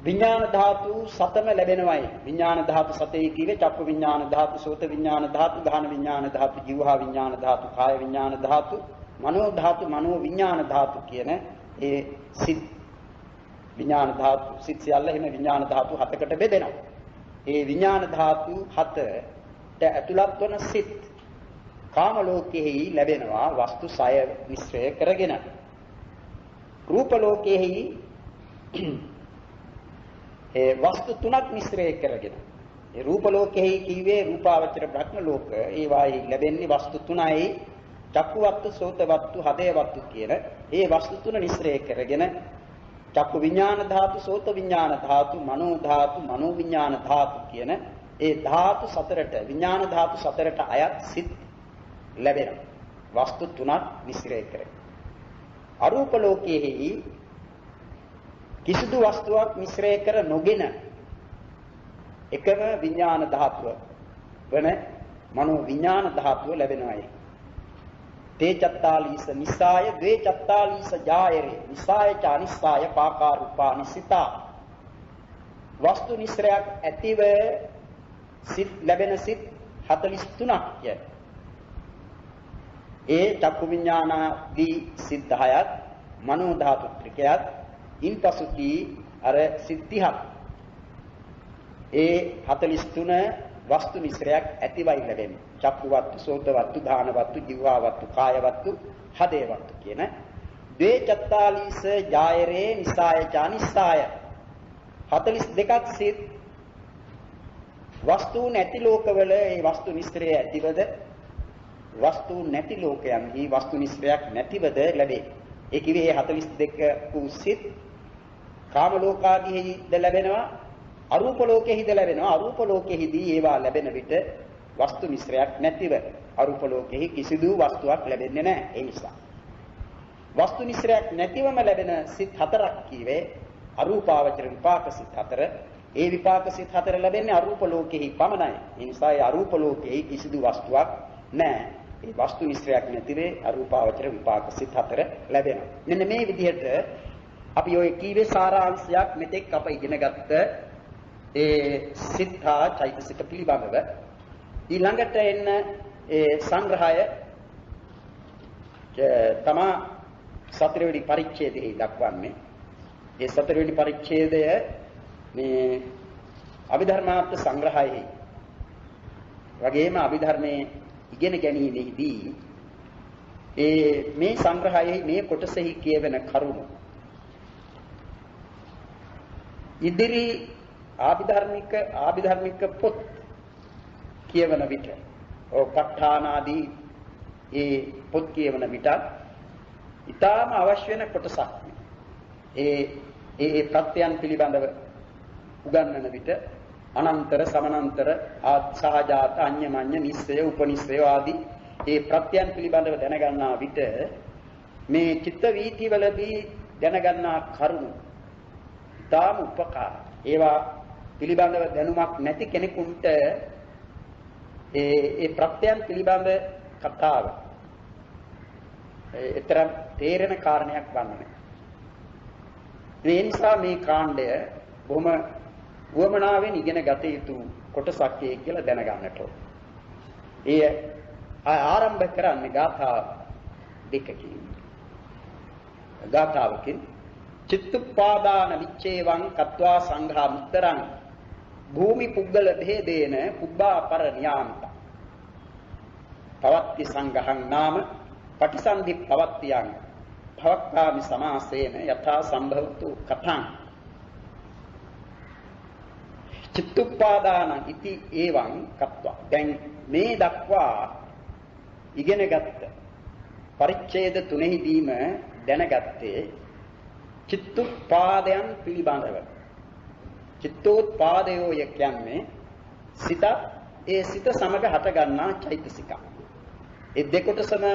විඥාන ධාතු 7ම ලැබෙනවායි. විඥාන ධාතු 7යි කියේ චක්කු විඥාන ධාතු, සෝත විඥාන ධාතු, ගාන විඥාන ධාතු, જીවහා විඥාන ධාතු, කාය විඥාන ධාතු, මනෝ ධාතු, මනෝ විඥාන ධාතු කියන ඒ සිත් විඥාන ධාතු සිත් සියල්ල එහෙම විඥාන ධාතු 7කට බෙදෙනවා. ඒ විඥාන ධාතු 7ට ඇතුළත් වන සිත් කාම ලෝකෙහි ලැබෙනවා වස්තු 6 මිශ්‍රය කරගෙන. රූප ලෝකයේහි ඒ වස්තු තුනක් මිශ්‍රය කරගෙන ඒ රූප ලෝකෙහි කිව්වේ රූපාවචර බ්‍රහ්ම ලෝක ඒවායි ලැබෙන්නේ වස්තු තුනයි චක්කු වස්තු සෝත වස්තු හදේ වස්තු කියන ඒ වස්තු තුන මිශ්‍රය කරගෙන චක්කු විඥාන ධාතු සෝත විඥාන ධාතු මනෝ ධාතු මනෝ විඥාන ධාතු කියන ඒ ධාතු සතරට විඥාන ධාතු සතරට අයත් සිත් ලැබෙන වස්තු තුනක් මිශ්‍රය කරගෙන අරූප ලෝකයේහි කිසිදු වස්තුවක් මිශ්‍රය කර නොගෙන එකම විඥාන ධාතුව වෙන මනෝ විඥාන ධාතුව ලැබෙනවායි. තේ චත්තාලීස නිසාය ද්වේ චත්තාලීස ජායරේ නිසාය චානිසාය පාකාරූපානිසිතා වස්තු නිශ්‍රයක් ඇතිව සිත් ලැබෙන සිත් 43ක් ය. ඒ චක්කු විඥානාදී සිත් 10ක් මනෝ ධාතු ත්‍රිකයත් ඉන්පසු කී අර සිත් 30ක් ඒ 43 වස්තු මිශ්‍රයක් ඇතිවයි ලැබෙන්නේ. චක්කු වත්තු, සෝත වත්තු, ධාන වත්තු, ජීවා වත්තු, කාය වත්තු, හදේ වත්තු කියන ද්වේ චත්තාලීස ජායරේ නිසාය චානිසාය 42ක් සිත් වස්තු නැති ලෝකවල ඒ වස්තු මිශ්‍රය ඇතිවද වස්තු නැති ලෝකයන්හි වස්තු මිශ්‍රයක් නැතිවද ලැබේ. ඒ කිව්වේ 42 වූ සිත් කාම ලෝකාදීහිද ලැබෙනවා අරූප ලෝකෙහිද ලැබෙනවා අරූප ලෝකෙහිදී ඒවා ලැබෙන විට වස්තු මිශ්‍රයක් නැතිව අරූප ලෝකෙහි කිසිදු වස්තුවක් ලැබෙන්නේ නැහැ. ඒ නිසා වස්තු මිශ්‍රයක් නැතිවම ලැබෙන සිත් හතරක් කීවේ අරූපාවචර විපාක සිත් හතර. ඒ විපාක සිත් හතර ලැබෙන්නේ අරූප ලෝකෙහි පමණයි. ඒ නිසා ඒ අරූප ලෝකෙහි කිසිදු වස්තුවක් නැහැ. ඒ වස්තු මිශ්‍රයක් නැතිවේ අරූපාවචර විපාක සිත් හතර ලැබෙනවා. මෙන්න මේ විදිහට අපි ඔය කීවේ සාරාංශයක් මෙතෙක් අප ඉගෙන ගත්ත ඒ සිතා චෛතසික පිළිබඳව ඊළඟට එන්න ඒ සංග්‍රහය තමා සතරවෙනි පරිච්ඡේදයේ දක්වන්නේ. ඒ සතරවෙනි පරිච්ඡේදය මේ අභිධර්මාර්ථ සංග්‍රහයෙහි වගේම අභිධර්මයේ ඉගෙන ගැනීමේදී මේ සංග්‍රහයෙහි මේ කොටසෙහි කියවෙන කරුණු ඉදිරි ආභිධර්මික පොත් කියවන විට ප ဋ ාණ ආදී ඒ පොත් කියවන විට ඊටාම අවශ්‍ය වෙන කොටසක්. ඒ ප්‍රත්‍යයන් පිළිබඳව උගන්වන විට අනන්තර සමානන්තර සහජාත අඤ්ඤමඤ්ඤ නිස්සය උපනිස්සය ආදී ඒ ප්‍රත්‍යයන් පිළිබඳව දැනගන්නා විට මේ චිත්ත වීතිවලදී දැනගන්නා කරුණු ඊටාම උපකාර. ඒවා පිළිබඳව දැනුමක් නැති කෙනෙකුට ඒ ප්‍රත්‍යයන් පිළිබඳ කතාව ඒතරම් තේරෙන කාරණයක් වන්නේ. ඒ නිසා මේ කාණ්ඩය බොහොම වමනාවෙන් ඉගෙන ගත යුතු කොටසක් කියලා දැනගන්නට ඕන. ඒ ආරම්භ කරන්නේ ගාථා දෙකකින්. ගාථාවකින් චිත්තුප්පාදාන විච්ඡේවං කତ୍වා සංඝා මුත්තරං භූමි පුද්ගල භේදේන පුබ්බා පර නියාමිත පවත්ති සංඝං නාම පටිසන්ධි පවත්තියං භවක්කාමි සමාසේන යථා සම්භවතු කතං චිත්තුප්පාදාන ඉති එවං කତ୍වා. දැන් මේ දක්වා ඉගෙනගත්ත පරිච්ඡේද තුනෙහිදීම දැනගත්තේ චිත්තුප්පාදයන් පිළිබඳව. චිත්තෝත්පාදයෝය කියන්නේ සිත, ඒ සිත සමග හට ගන්නා චෛතසික. ඒ දෙකොටසම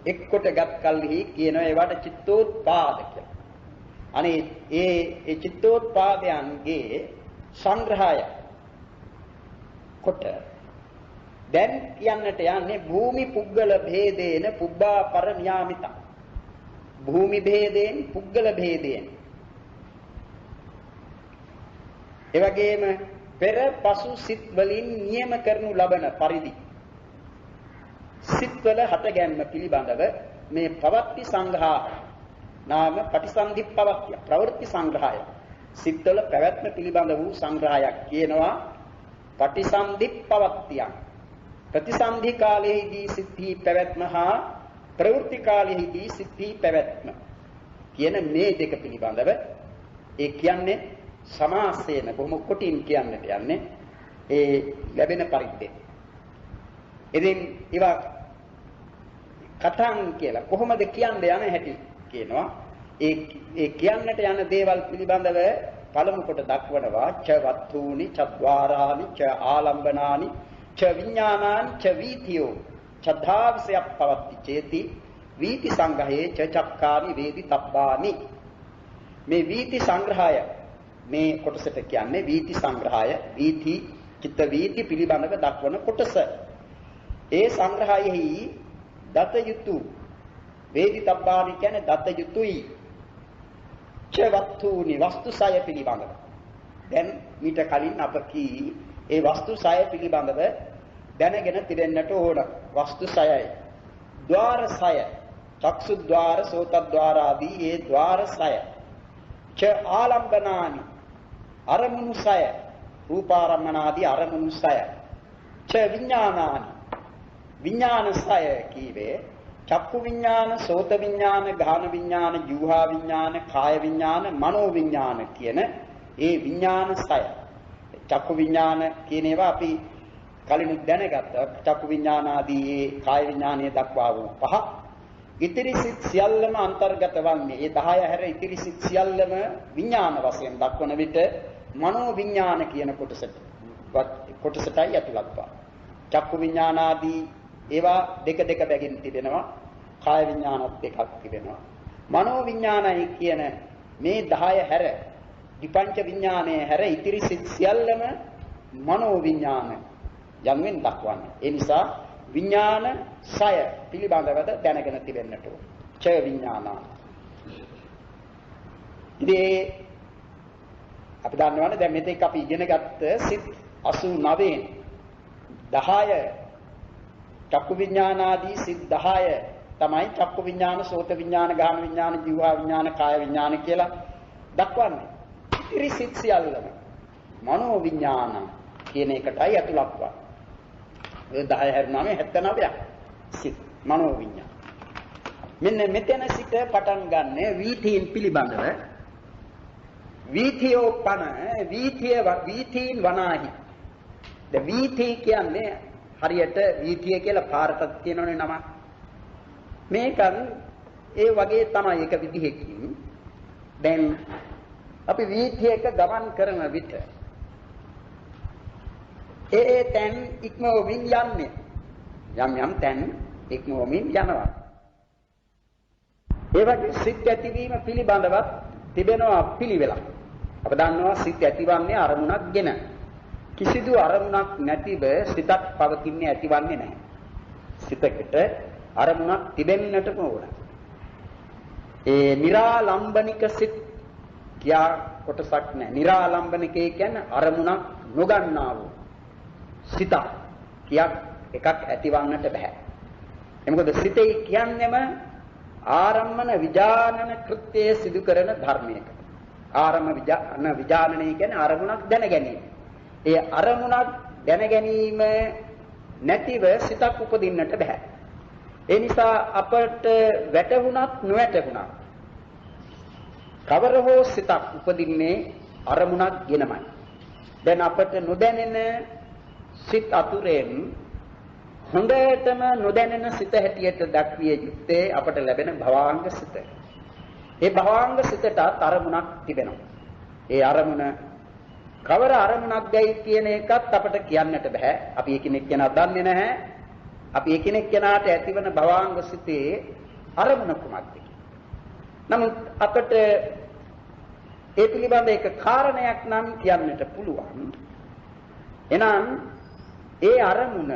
එක්කොට ගත් කල්හි කියනවා ඒවට චිත්තෝත්පාද කියලා. අනේ ඒ චිත්තෝත්පාදයන්ගේ සංග්‍රහය කොට දැන් කියන්නට යන්නේ භූමි පුද්ගල භේදේන පුබ්බා පර නියාමිත. භූමි භේදයෙන් පුද්ගල භේදයෙන් එවැගේම පෙර පසු සිත් වලින් නියම කරනු ලබන පරිදි සිත්වල හටගැන්ම පිළිබඳව මේ පවත්ති සංඝා නාම පටිසන්ධි පවත්‍ය ප්‍රවෘත්ති සංග්‍රහය සිත්වල පැවැත්ම පිළිබඳ වූ සංග්‍රහයක් කියනවා පටිසන්ධි පවත්‍යං. ප්‍රතිසන්ධි කාලයේදී සිත්හි පැවැත්ම හා ප්‍රවෘත්ති කාලයේදී සිත්හි පැවැත්ම කියන මේ දෙක පිළිබඳව ඒ කියන්නේ සමාසේන බොහොම කොටින් කියන්නට යන්නේ ඒ ලැබෙන පරිද්දේ. ඉතින් ඒවා කතං කියලා කොහොමද කියන්නේ යන හැටි කියනවා. ඒ කියන්නට යන දේවල් පිළිබඳව පළමු කොට දක්වනවා ච වත්තුනි ච ద్వාරානි ච ආලම්බනානි ච විඥානානි ච වීතියෝ චද්ධාවිසයක් පවත්ති චේති වීති සංග්‍රහයේ ච චක්කානි වේදි තබ්බානි. මේ වීති සංග්‍රහය මේ කොටසට කියන්නේ වීති සංග්‍රහය වීති චිත්ත වීති පිළිබඳව දක්වන කොටස. ඒ සංග්‍රහයෙහි දත යුතු වේදි තබ්බානි කියන්නේ දත යුතුයි. ච වත්තුනි වස්තු සය පිළිබඳව. දැන් ඊට කලින් අප කී ඒ වස්තු සය පිළිබඳව දැනගෙන තිබෙන්නට ඕන. වස්තු සයයි. ద్వාර සය. චක්සු ద్వාර, සෝත ద్వාර ආදී ඒ ద్వාර සය. ච ආලම්බනානි අරමුණු සය. රූපාරම්මනාදී අරමුණු සය. ච විඥානානි විඥාන සය කීවේ චක්කු විඥාන, සෝත විඥාන, ගාන විඥාන, ජීවහා විඥාන, කාය විඥාන, මනෝ විඥාන කියන ඒ විඥාන සය. චක්කු විඥාන කියන ඒවා අපි කලින් දැනගත්තා. චක්කු විඥාන ආදී ඒ කාය විඥානයේ දක්වා වූ පහ. ඉතිරි සිත් සියල්ලම අන්තර්ගත වන්නේ ඒ 10 හැර ඉතිරි සිත් සියල්ලම විඥාන වශයෙන් දක්වන විට මනෝ විඥාන කියන කොටසටයි ඇතුළත් වන්නේ. චක්කු විඥාන ආදී ඒවා දෙක බැගින් තිබෙනවා. කාය විඥානත් දෙකක් තිබෙනවා. මනෝ විඥානයි කියන මේ 10 හැර විපංච විඥානයේ හැර ඉතිරි සිත් සියල්ලම මනෝ විඥාන යනුවෙන් දක්වන්නේ. ඒ නිසා විඥාන සය පිළිබඳවද දැනගෙන තිබෙන්නට ඕන. ච විඥානා. ඉතින් අපි දන්නවනේ දැන් මෙතෙක් අපි ඉගෙන ගත්ත සිත් 89න් 10 චක්කු විඥානාදී සිත් 10 තමයි චක්කු විඥාන, සෝත විඥාන, ගාන විඥාන, ජීවහා විඥාන, කාය විඥාන කියලා දක්වන්නේ. ඉතිරි සිත් සියල්ලම මනෝ විඥාන කියන එකටයි ඇතුළත් වන්නේ. ඒ 10 හැරුණාම 79ක් සිත් මනෝ විඥාන. මෙන්න මෙතන සිට පටන් ගන්න වීථීන් පිළිබඳව වීථියෝපන වීථීන් වනාහි. ද වීථී කියන්නේ හරියට වීථිය කියලා පාරටත් කියනවනේ නම. මේකන් ඒ වගේ තමයි එක විදිහකින් දැන් අපි වීථියක ගමන් කරන විට ඒ තැන් ඉක්මවමින් යන්නේ. යම් තැන් ඉක්මවමින් යනවා. ඒ වගේ සිත් ඇතිවීම පිළිබඳවත් තිබෙනවා පිළිවෙලක්. අප දන්නවා සිත් ඇතිවන්නේ අරමුණක්ගෙන. කිසිදු අරමුණක් නැතිව සිතක් පවතින්නේ ඇතිවන්නේ නැහැ. සිතකට අරමුණක් තිබෙන්නට ඕන. ඒ निराලම්බනික සිත් කියා කොටසක් නැහැ. निराලම්බනිකේ කියන්නේ අරමුණක් නොගන්නා වූ සිත කියක් එකක් ඇතිවන්නට බෑ. එමොකද සිතේ කියන්නේම ආරම්මන විජානන කෘත්‍යය සිදු කරන ධර්මයක. ආරම්ම විජානනය කියන්නේ අරමුණක් දැන ගැනීම. ඒ අරමුණක් දැන ගැනීම නැතිව සිතක් උපදින්නට බෑ. ඒ නිසා අපට වැටහුණත් නොවැටහුණත් කවර හෝ සිතක් උපදින්නේ අරමුණක් ගෙනමයි. දැන් අපට නොදැනෙන සිත් අතුරෙන් හොඳටම නොදැනෙන සිත හැටියට දක්විය යුත්තේ අපට ලැබෙන භවාංග සිත. ඒ භවාංග සිතට අරමුණක් තිබෙනවා. ඒ අරමුණ කවර අරමුණක්දයි කියන එකත් අපට කියන්නට බෑ. අපි එකිනෙක කෙනා දන්නේ නැහැ. අපි එකිනෙක කෙනාට ඇතිවන භවාංග සිතේ අරමුණ කුමක්ද? නමුත් අපට ඒ පිළිබඳ එක කාරණයක් නම් කියන්නට පුළුවන්. එනම් ඒ අරමුණ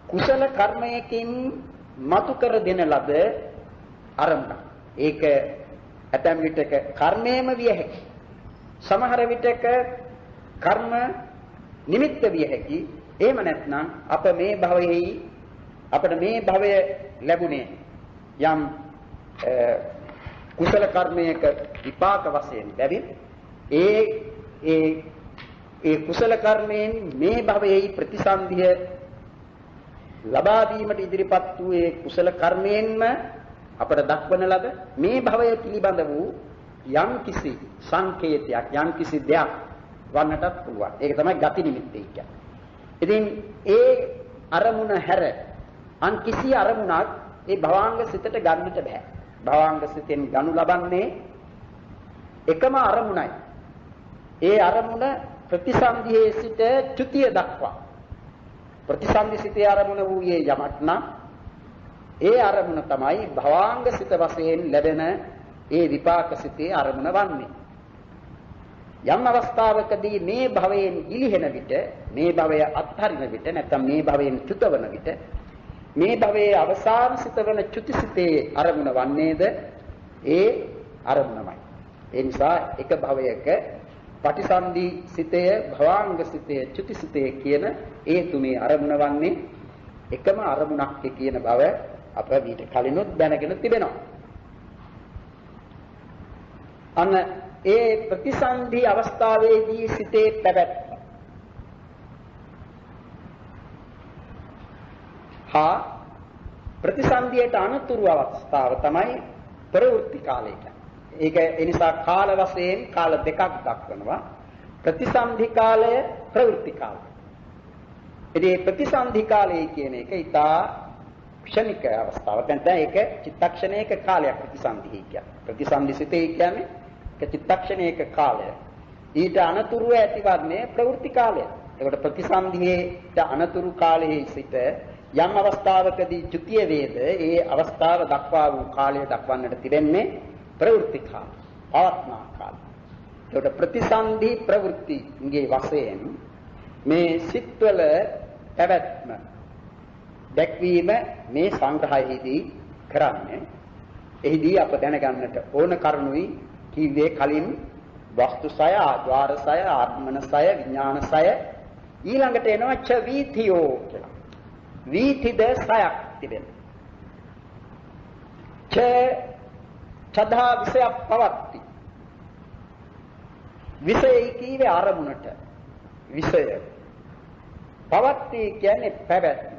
කුසල කර්මයකින් මතු කර දෙන ලද අරමුණ. ඒක ඇතැම් විටක කර්මයේම විය හැකියි. සමහර විටක කර්ම නිමිත්ත විය හැකියි. එහෙම නැත්නම් අපට මේ භවය ලැබුණේ යම් කුසල කර්මයක විපාක වශයෙන් බැවින් ඒ කුසල කර්මයෙන් මේ භවයේ ප්‍රතිසන්දිය ලබා දීමට ඉදිරිපත් වූ ඒ කුසල කර්මයෙන්ම අපට දක්වන ලද මේ භවය පිළිබඳ වූ යම් කිසි සංකේතයක් යම් කිසි දෙයක් වන්නටත් පුළුවන්. ඒක තමයි ගති නිමිත්තේ කියන්නේ. ඉතින් ඒ අරමුණ හැර අන් කිසි අරමුණක් ඒ භවාංග සිතට ගන්නට බෑ. භවාංග සිතෙන් ගනු ලබන්නේ එකම අරමුණයි. ඒ අරමුණ ප්‍රතිසන්දියේ සිට ත්‍ෘතිය දක්වා. ප්‍රතිසන්දි සිතේ අරමුණ වූයේ යමක් නම් ඒ අරමුණ තමයි භවාංග සිත වශයෙන් ලැබෙන ඒ විපාක සිතේ අරමුණ වන්නේ. යම් අවස්ථාවකදී මේ භවයෙන් ගිලිහෙන විට මේ භවය අත්හරින විට නැත්නම් මේ භවයෙන් චුතවන විට මේ භවයේ අවසාන සිතවන චුතිසිතේ අරමුණ වන්නේද ඒ අරමුණමයි. ඒ නිසා එක භවයක පටිසන්ධි සිතේ භවාංග සිතේ චුතිසිතේ කියන ඒ තුමේ අරමුණ වන්නේ එකම අරමුණක් කියන බව අප ඊට කලිනුත් දැනගෙන තිබෙනවා. අන්න ඒ ප්‍රතිසන්ධි අවස්ථාවේදී සිතේ පැවැත්ම හා ප්‍රතිසන්ධියට අනතුරු අවස්ථාව තමයි ප්‍රවෘත්ති කාලය කියන්නේ. ඒක ඒ නිසා කාල වශයෙන් කාල දෙකක් දක්වනවා. ප්‍රතිසන්ධි කාලය ප්‍රවෘත්ති කාලය. ඉතින් ප්‍රතිසන්ධි කාලය කියන එක ඊටා ක්ෂණික අවස්ථාවක්. දැන් ඒක චිත්තක්ෂණයක කාලයක් ප්‍රතිසන්ධි කියන්නේ. ප්‍රතිසන්ධි සිතේ කියන්නේ ඒක චිත්තක්ෂණයක කාලය. ඊට අනතුරු ඇතිවන්නේ ප්‍රවෘත්ති කාලය. ඒකට ප්‍රතිසන්ධියේ අනතුරු කාලයේ සිට යම් අවස්ථාවකදී ත්‍ෘතිය වේද ඒ අවස්ථාව දක්වා වූ කාලය දක්වන්නට තිබෙන්නේ ප්‍රවෘත්ති කාලය. පවත්නා කාලය. ඒකට ප්‍රතිසන්ධි ප්‍රවෘත්තිගේ වශයෙන් මේ සිත්වල පැවැත්ම දැක්වීම මේ සංග්‍රහයේදී කරන්නේ. එහිදී අප දැනගන්නට ඕන කරුණුයි කීවේ කලින් වස්තුසය, ආද්වාරසය, ආත්මනසය, විඥානසය ඊළඟට එනවා ච වීථියෝ කියලා. වීථිද සයක් තිබෙනවා. චදා විෂය පවත්ති. විෂයයි කීවේ අරමුණට. විෂය පවත්ති කියන්නේ පැවැත්ම.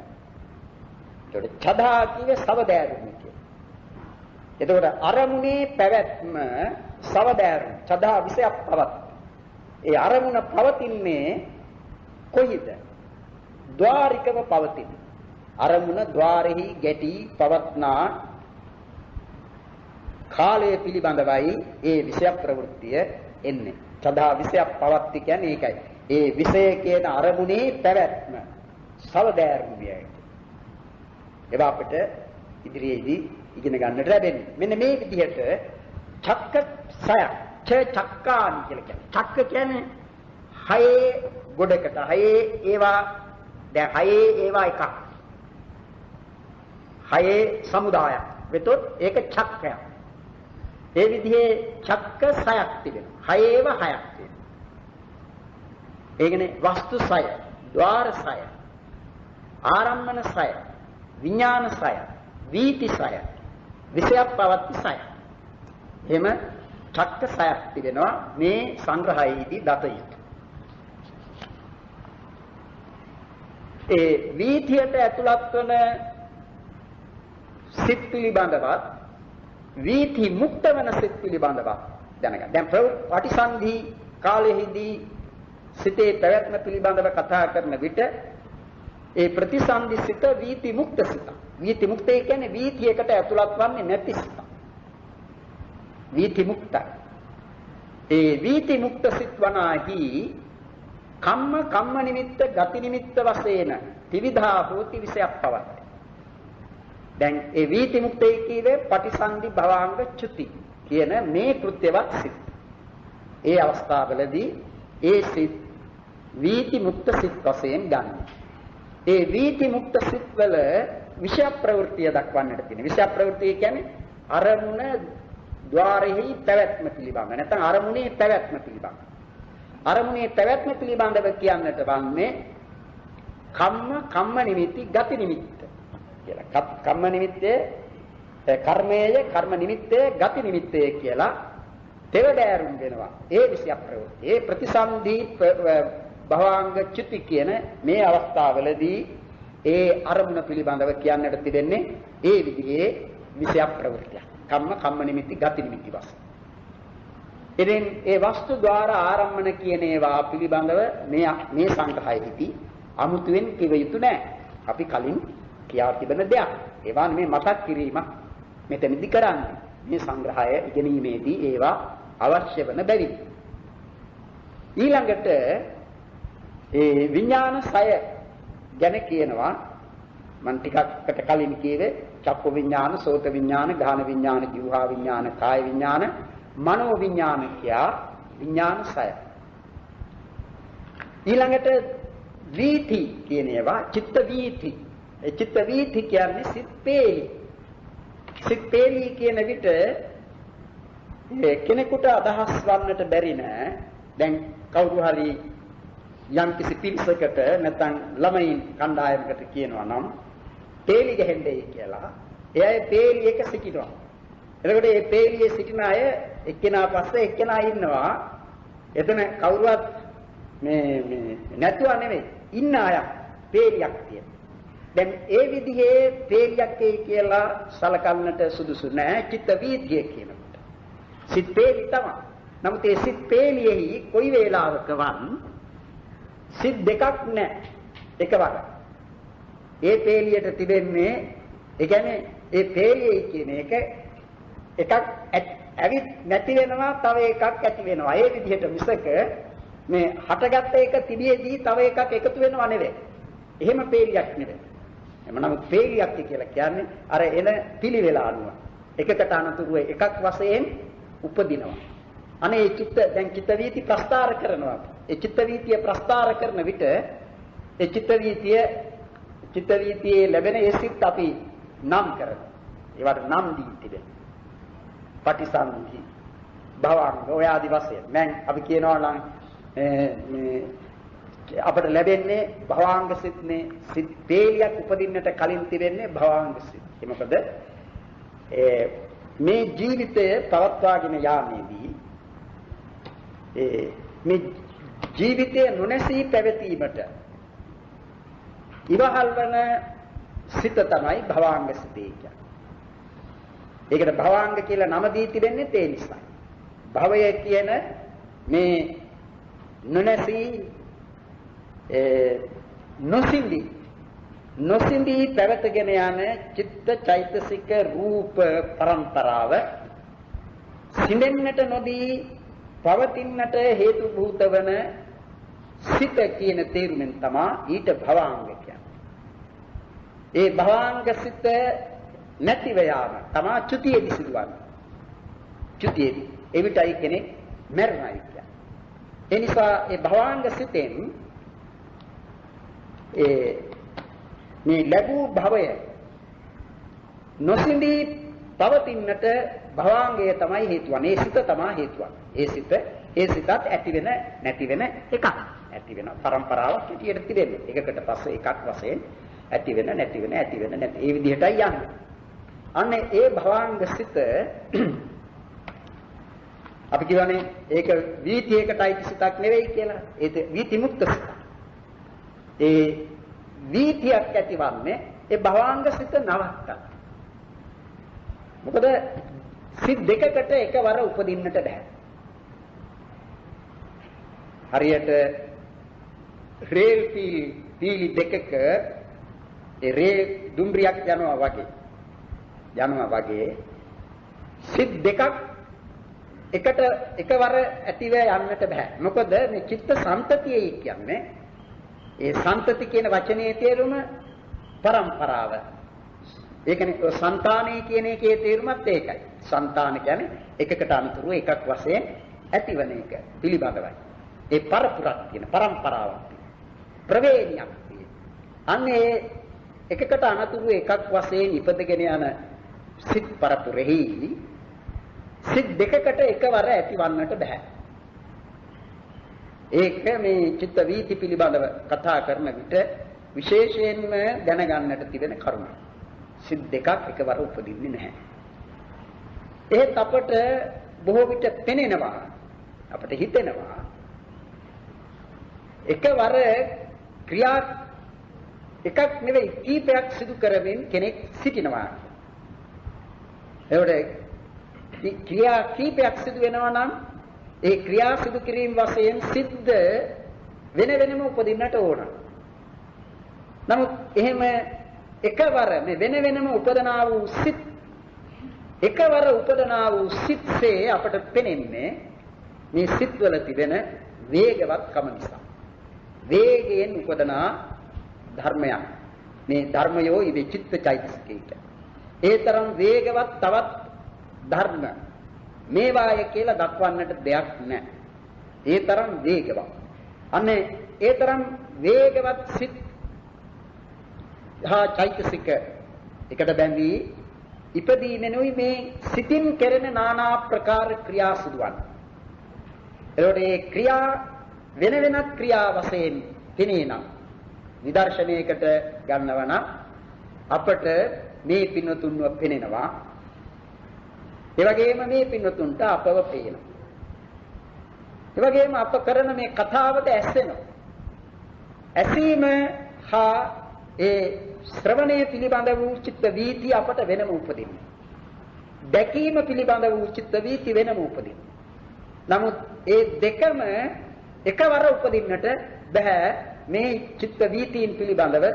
ඒකට චදා කීවේ සවදෑරුම කියන්නේ. එතකොට අරමුණේ පැවැත්ම සවදෑරුම චදා විෂය පවත්ති. ඒ අරමුණ පවතින්නේ කොයිද? ద్వාරිකව පවතින. අරමුණ ద్వාරෙහි ගැටි පවත්නා කාලය පිළිබඳවයි ඒ විෂය ප්‍රවෘත්තිය එන්නේ. සදා විෂය පවත්ති කියන්නේ ඒකයි. ඒ විෂය කියන අරමුණේ පැවැත්ම සවදෑරුමියයි. ඒවා අපිට ඉදිරියේදී ඉගෙන ගන්නට ලැබෙන්නේ. මෙන්න මේ විදිහට චක්ක සය චක්කානි කියලා කියන්නේ. චක්ක කියන්නේ හයේ ගොඩකට හයේ ඒවා දැන් හයේ ඒවා එකක්. හයේ සමුදායක්. වෙතොත් ඒක චක්කයක්. ඒ විදිහේ චක්ක සයක් තිබෙනවා. හයේව හයක් තියෙනවා. ඒ කියන්නේ වස්තු සය, ద్వාර සය, ආරම්මන සය, විඥාන සය, වීති සය, විෂයක් පවත්ති සය. එහෙම චක්ක සයක් තිබෙනවා මේ සංග්‍රහයේදී දත යුතු. ඒ වීතියට ඇතුළත් වන සිත් පිළිබඳවත් වීති මුක්ත වන සිත් පිළිබඳවත් දැනගන්න. දැන් පටිසන්ධි කාලයේදී සිතේ පැවැත්ම පිළිබඳව කතා කරන විට ඒ ප්‍රතිසන්ධි සිත වීති මුක්ත සිත. වීති මුක්තය කියන්නේ වීතියකට ඇතුළත් වන්නේ නැති සිත. වීති මුක්තයි. ඒ වීති මුක්ත සිත් වනාහි කම්ම නිමිත්ත ගති නිමිත්ත වශයෙන් ත්‍රිවිධා හෝති විෂයක් පවත්තේ. දැන් ඒ වීති මුක්තේ කීවේ පටිසන්ධි භවාංග චුති කියන මේ කෘත්‍යවත් සිත්. ඒ අවස්ථාවවලදී ඒ සිත් වීති මුක්ත සිත් වශයෙන් ගන්න. ඒ වීති මුක්ත සිත් වල විෂය ප්‍රවෘත්තිය දක්වන්නට තියෙනවා. විෂය ප්‍රවෘත්තිය කියන්නේ අරමුණ ద్వාරෙහි පැවැත්ම පිළිබඳ. නැත්නම් අරමුණේ පැවැත්ම පිළිබඳ. අරමුණේ පැවැත්ම පිළිබඳව කියන්නට වන්නේ කම්ම නිමිති ගති නිමිත්ත කියලා. කම්ම නිමිත්තේ කර්මයේ කර්ම නිමිත්තේ ගති නිමිත්තේ කියලා තෙවඩෑරුම් වෙනවා. ඒ විෂය ප්‍රවෘත්ති. ඒ ප්‍රතිසන්ධි භවාංග චුති කියන මේ අවස්ථාවවලදී ඒ අරමුණ පිළිබඳව කියන්නට තිබෙන්නේ ඒ විදිහේ විෂය ප්‍රවෘත්තිය. කම්ම නිමිති ගති නිමිති වශයෙන්. ඉතින් ඒ වස්තු ద్వාර ආරම්මන කියන ඒවා පිළිබඳව මේ සංග්‍රහයේදී අමුතුවෙන් කිව යුතු නැහැ. අපි කලින් කියා තිබෙන දෙයක්. ඒවා මේ මතක් කිරීම මෙතනදී කරන්නේ. මේ සංග්‍රහය ඉගෙනීමේදී ඒවා අවශ්‍ය වන බැවින්. ඊළඟට ඒ විඥාන 6 ගැන කියනවා මම ටිකක්කට කලින් කියවේ චක්ක විඥාන, සෝත විඥාන, ගාහන විඥාන, જીවහා විඥාන, කාය විඥාන, මනෝ විඥාන කියා විඥාන 6. ඊළඟට වීති කියන ඒවා චිත්ත වීති. ඒ චිත්ත වීති කියන්නේ සිත් පේලි. සිත් පේලි කියන විට කෙනෙකුට අදහස් වන්නට බැරි නෑ. දැන් කවුරු හරි යම් කිසි පිරිසකට නැත්නම් ළමයින් කණ්ඩායමකට කියනවා නම් පේලි ගහෙන්නේ කියලා. එයා පේලි එක සිටිනවා. එතකොට මේ පේලියේ සිටින අය එක්කෙනා පස්සේ එක්කෙනා ඉන්නවා. එතන කවුරුවත් මේ නැතුව නෙමෙයි. ඉන්න අය පේලියක් තියෙන. දැන් ඒ විදිහේ පේලියක් කියලා සලකන්නට සුදුසු නෑ චිත්ත වීතිය කියනකොට. සිත් පේලි තමයි. නමුත් ඒ සිත් පේලියෙහි කොයි වේලාවකවත් සිත් දෙකක් නෑ. එකවර. ඒ පේලියට තිබෙන්නේ ඒ කියන්නේ ඒ පේලියේ කියන එක එකක් ඇවිත් නැති වෙනවා තව එකක් ඇති වෙනවා. ඒ විදිහට මිසක මේ හටගත්ත එක තිබියදී තව එකක් එකතු වෙනව නෙවෙයි. එහෙම පේලියක් නෙවෙයි. එමනම් පේලියක් කියලා කියන්නේ අර එන පිළිවෙල අනුව එකකට අනතුරුව එකක් වශයෙන් උපදිනවා. අනේ චිත්ත දැන් චිත්ත වීති ප්‍රස්තාර කරනවා. ඒ චිත්ත වීතිය ප්‍රස්තාර කරන විට ඒ චිත්ත වීතියේ ලැබෙන ඒ සිත් අපි නම් කරනවා. ඒවට නම් දී තිබෙනවා. පටිසන්ධි භවංග ඔය ආදි වශයෙන් දැන් අපි කියනවා නම් අපට ලැබෙන්නේ භවංග සිත්නේ සිත් පේලියක් උපදින්නට කලින් තිබෙන්නේ භවංග සිත්. ඒ මොකද මේ ජීවිතය පවත්වාගෙන යාමේදී මේ ජීවිතය නොනැසී පැවතීමට ඉවහල් වන සිත තමයි භවංග සිතේ කියන්නේ. ඒකට භවංග කියලා නම දී තිබෙන්නේ ඒ නිසා. භවය කියන මේ නොනැසී නොසින්දී පැවතගෙන යන චිත්ත චෛතසික රූප පරම්පරාව සිඳෙන්නට නොදී පවතින්නට හේතු භූත වන සිත කියන තේරුමෙන් තමයි ඊට භවංග කියන්නේ. ඒ භවංග සිත නැතිව යාම තමයි චුතියේදී සිදුවන්නේ. චුතියේදී එවිටයි කෙනෙක් මරණයි කියන්නේ. ඒ නිසා ඒ භවංග සිතෙන් මේ ලැබූ භවය නොසිඳී පවතින්නට භවංගය තමයි හේතු වන්නේ. ඒ සිත තමයි හේතු වන්නේ. ඒ සිතත් ඇති වෙන නැති වෙන එකක්. ඇති වෙන පරම්පරාවක් විදියට තිබෙන්නේ. එකකට පස්සේ එකක් වශයෙන් ඇති වෙන නැති වෙන ඇති වෙන නැති. ඒ විදිහටයි යන්නේ. අන්නේ ඒ භවංග සිත අපි කියවනේ ඒක වීතියකටයි සිතක් නෙවෙයි කියලා. ඒක වීති මුක්ත සිත. ඒ වීතියක් ඇතිවන්නේ ඒ භවංග සිත නවත්තා. මොකද සිත් දෙකකට එකවර උපදින්නට බෑ. හරියට රේල් පීලි දෙකක ඒ රේල් දුම්රියක් යනවා වගේ සිත් දෙකක් එකට එකවර ඇතිව යන්නට බෑ. මොකද මේ චිත්ත සම්තතිය කියන්නේ ඒ සම්තති කියන වචනේ තේරුම පරම්පරාව. ඒ කියන්නේ సంతානේ කියන එකේ තේරුමත් ඒකයි. సంతාන කියන්නේ එකකට අනුතුරු එකක් වශයෙන් ඇතිවන එක පිළිබඳවයි. ඒ පරපුරක් කියන පරම්පරාවක් තියෙන. ප්‍රවේණියක් තියෙන. අන්නේ එකකට අනුතුරු එකක් වශයෙන් ඉපදගෙන යන සිත් පරපුරෙහි සිත් දෙකකට එකවර ඇතිවන්නට බෑ. ඒක මේ චිත්ත වීති පිළිබඳව කතා කරන විට විශේෂයෙන්ම දැනගන්නට තිබෙන කරුණ. සිත් දෙකක් එකවර උපදින්නේ නැහැ. ඒත් අපට බොහෝ විට පෙනෙනවා අපට හිතෙනවා එකවර ක්‍රියා එකක් නෙවෙයි කීපයක් සිදු කරමින් කෙනෙක් සිටිනවා. ඒකට ක්‍රියා කීපයක් සිදු වෙනවා නම් ඒ ක්‍රියා සිදු කිරීම වශයෙන් සිද්ධ වෙන වෙනම උපදින්නට ඕන. නමුත් එහෙම එකවර මේ වෙන වෙනම උපදනා වූ සිත් එකවර උපදනා වූ සිත්සේ අපට පෙනෙන්නේ මේ සිත්වල තිබෙන වේගවත්කම නිසා. වේගයෙන් උපදනා ධර්මයක්. මේ ධර්මයෝ ඉවේ චිත්තචෛතසිකයට. ඒ තරම් වේගවත් තවත් ධර්ම මේවාය කියලා දක්වන්නට දෙයක් නැහැ. ඒ තරම් වේගවත්. අනේ ඒ තරම් වේගවත් සිත් හා චෛතසික එකට බැඳී ඉපදීමෙනුයි මේ සිතින් කෙරෙන নানা ප්‍රකාර ක්‍රියා සිදුවන්නේ. එතකොට මේ ක්‍රියා වෙන වෙනත් ක්‍රියා වශයෙන් පෙනේනම් විදර්ශනයකට ගන්නවා නම් අපට මේ පින්වතුන්ව පෙනෙනවා. ඒ වගේම මේ පින්වතුන්ට අපව පේනවා. ඒ වගේම අප කරන මේ කතාවට ඇසෙනවා. ඇසීම හා ඒ ශ්‍රවණය පිළිබඳ වූ චිත්ත වීති අපට වෙනම උපදිනවා. දැකීම පිළිබඳ වූ චිත්ත වීති වෙනම උපදිනවා. නමුත් ඒ දෙකම එකවර උපදින්නට බෑ. මේ චිත්ත වීතීන් පිළිබඳව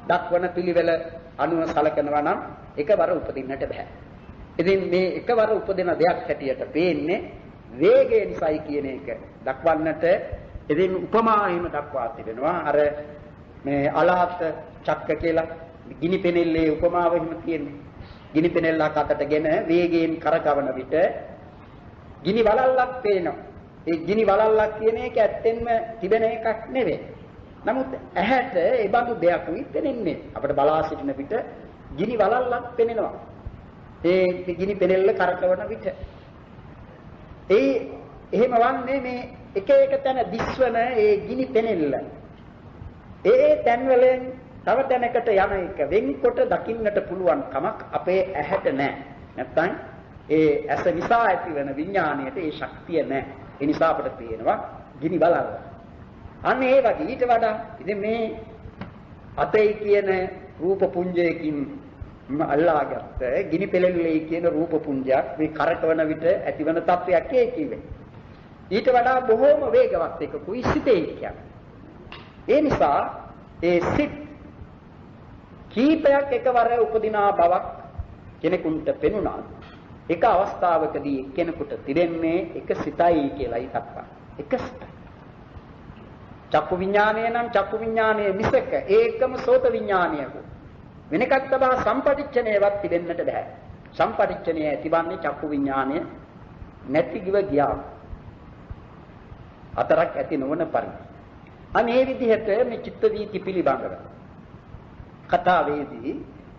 දක්වන පිළිවෙල අනුව සලකනවා නම් එකවර උපදින්නට බෑ. ඉතින් මේ එකවර උපදින දෙයක් හැටියට පේන්නේ වේගය නිසායි කියන එක දක්වන්නට ඉතින් උපමාවෙම දක්වා තිබෙනවා. අර මේ අලාත චක්ක කියලා ගිනි පෙනෙල්ලේ උපමාව එහෙම තියෙන්නේ. ගිනි පෙනෙල්ලක් අතටගෙන වේගයෙන් කරකවන විට ගිනි වලල්ලක් පේනවා. ඒ ගිනි වලල්ලක් කියන එක ඇත්තෙන්ම තිබෙන එකක් නෙවෙයි. නමුත් ඇහැට ඒ බඳු දෙයක් පෙනෙන්නේ. අපිට බලා සිටින විට ගිනි වලල්ලක් පෙනෙනවා. ඒ ගිනි පෙනෙල්ල කරකවන විට එහෙම වන්නේ මේ එක එක තැන දිස්වන ඒ ගිනි පෙනෙල්ල. ඒ තැන් වලින් තව තැනකට යන එක වෙන්කොට දකින්නට පුළුවන් කමක් අපේ ඇහැට නැහැ. නැත්තම් ඒ ඇස නිසා ඇතිවන විඥාණයට ඒ ශක්තිය නැහැ. ඒ නිසා අපට පේනවා ගිනි වලල්ල. අන්න ඒ වගේ ඊට වඩා ඉතින් මේ අතේ කියන රූප පුඤ්ජයකින් අල්ලාගත්ත ගිනි පෙළෙල්ලේ කියන රූප පුඤ්ජයක් මේ කරකවන විට ඇතිවන තත්වයක් ඒ කිව්වේ. ඊට වඩා බොහෝම වේගවත් එකකුයි සිතේ කියන්නේ. ඒ නිසා ඒ සිත් කීපයක් එකවර උපදිනා බවක් කෙනෙකුට පෙනුණා. එක අවස්ථාවකදී කෙනෙකුට තිබෙන්නේ එක සිතයි කියලායි දක්වන්නේ. එක සිතයි. චක්කු විඥානය නම් චක්කු විඥානයේ මිසක ඒකම සෝත විඥානයක වෙන එකක් තබා සම්පටිච්ඡනයවත් තිබෙන්නට බෑ. සම්පටිච්ඡනය ඇතිවන්නේ චක්කු විඥානය නැතිව ගියා. අතරක් ඇති නොවන පරිදි. අනේ විදිහට මේ චිත්ත වීති පිළිබඳව කතාවේදී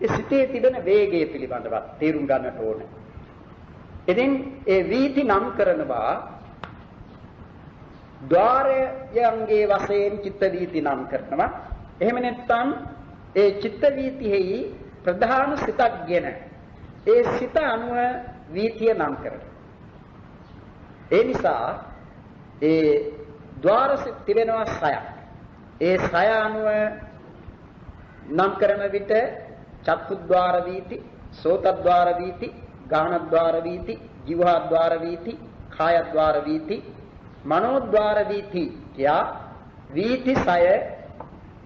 ඒ සිතේ තිබෙන වේගය පිළිබඳව තේරුම් ගන්නට ඕනේ. ඉතින් ඒ වීති නම් කරනවා ద్వාරයන්ගේ වශයෙන් චිත්ත වීති නම් කරනවා. එහෙම නැත්නම් ඒ චිත්ත වීතිෙහි ප්‍රධාන සිතක්ගෙන ඒ සිත අනුව වීතිය නම් කරනවා. ඒ නිසා ඒ ద్వාර සිත් තිබෙනවා 6ක්. ඒ 6 අනුව නම් කරන විට චක්කුද්්වාර වීති, සෝතද්්වාර වීති, ගාහනද්්වාර වීති, ජීවහද්්වාර වීති, කායද්්වාර වීති, මනෝද්්වාර වීති කියා වීති 6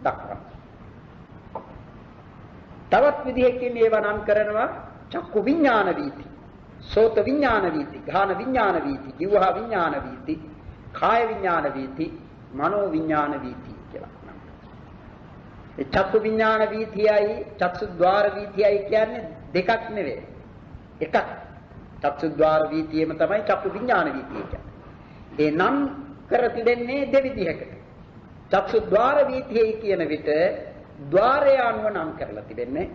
දක්වනවා. තවත් විදිහකින් ඒවා නම් කරනවා චක්කු විඥාන වීති, සෝත විඥාන වීති, ගාහන විඥාන වීති, ජීවහ විඥාන වීති, කාය විඥාන වීති, මනෝ විඥාන වීති කියලා. ඒ චක්කු විඥාන වීතියයි චක්සුද්්වාර වීතියයි කියන්නේ දෙකක් නෙවෙයි. එකක්. චක්සුද්්වාර වීතියෙම තමයි චක්කු විඥාන වීතිය කියන්නේ. ඒ නම් කර තිබෙන්නේ දෙවිධයකට. චක්සුද්්වාර වීතියයි කියන විට ద్వාරය අනුව නම් කරලා තිබෙන්නේ.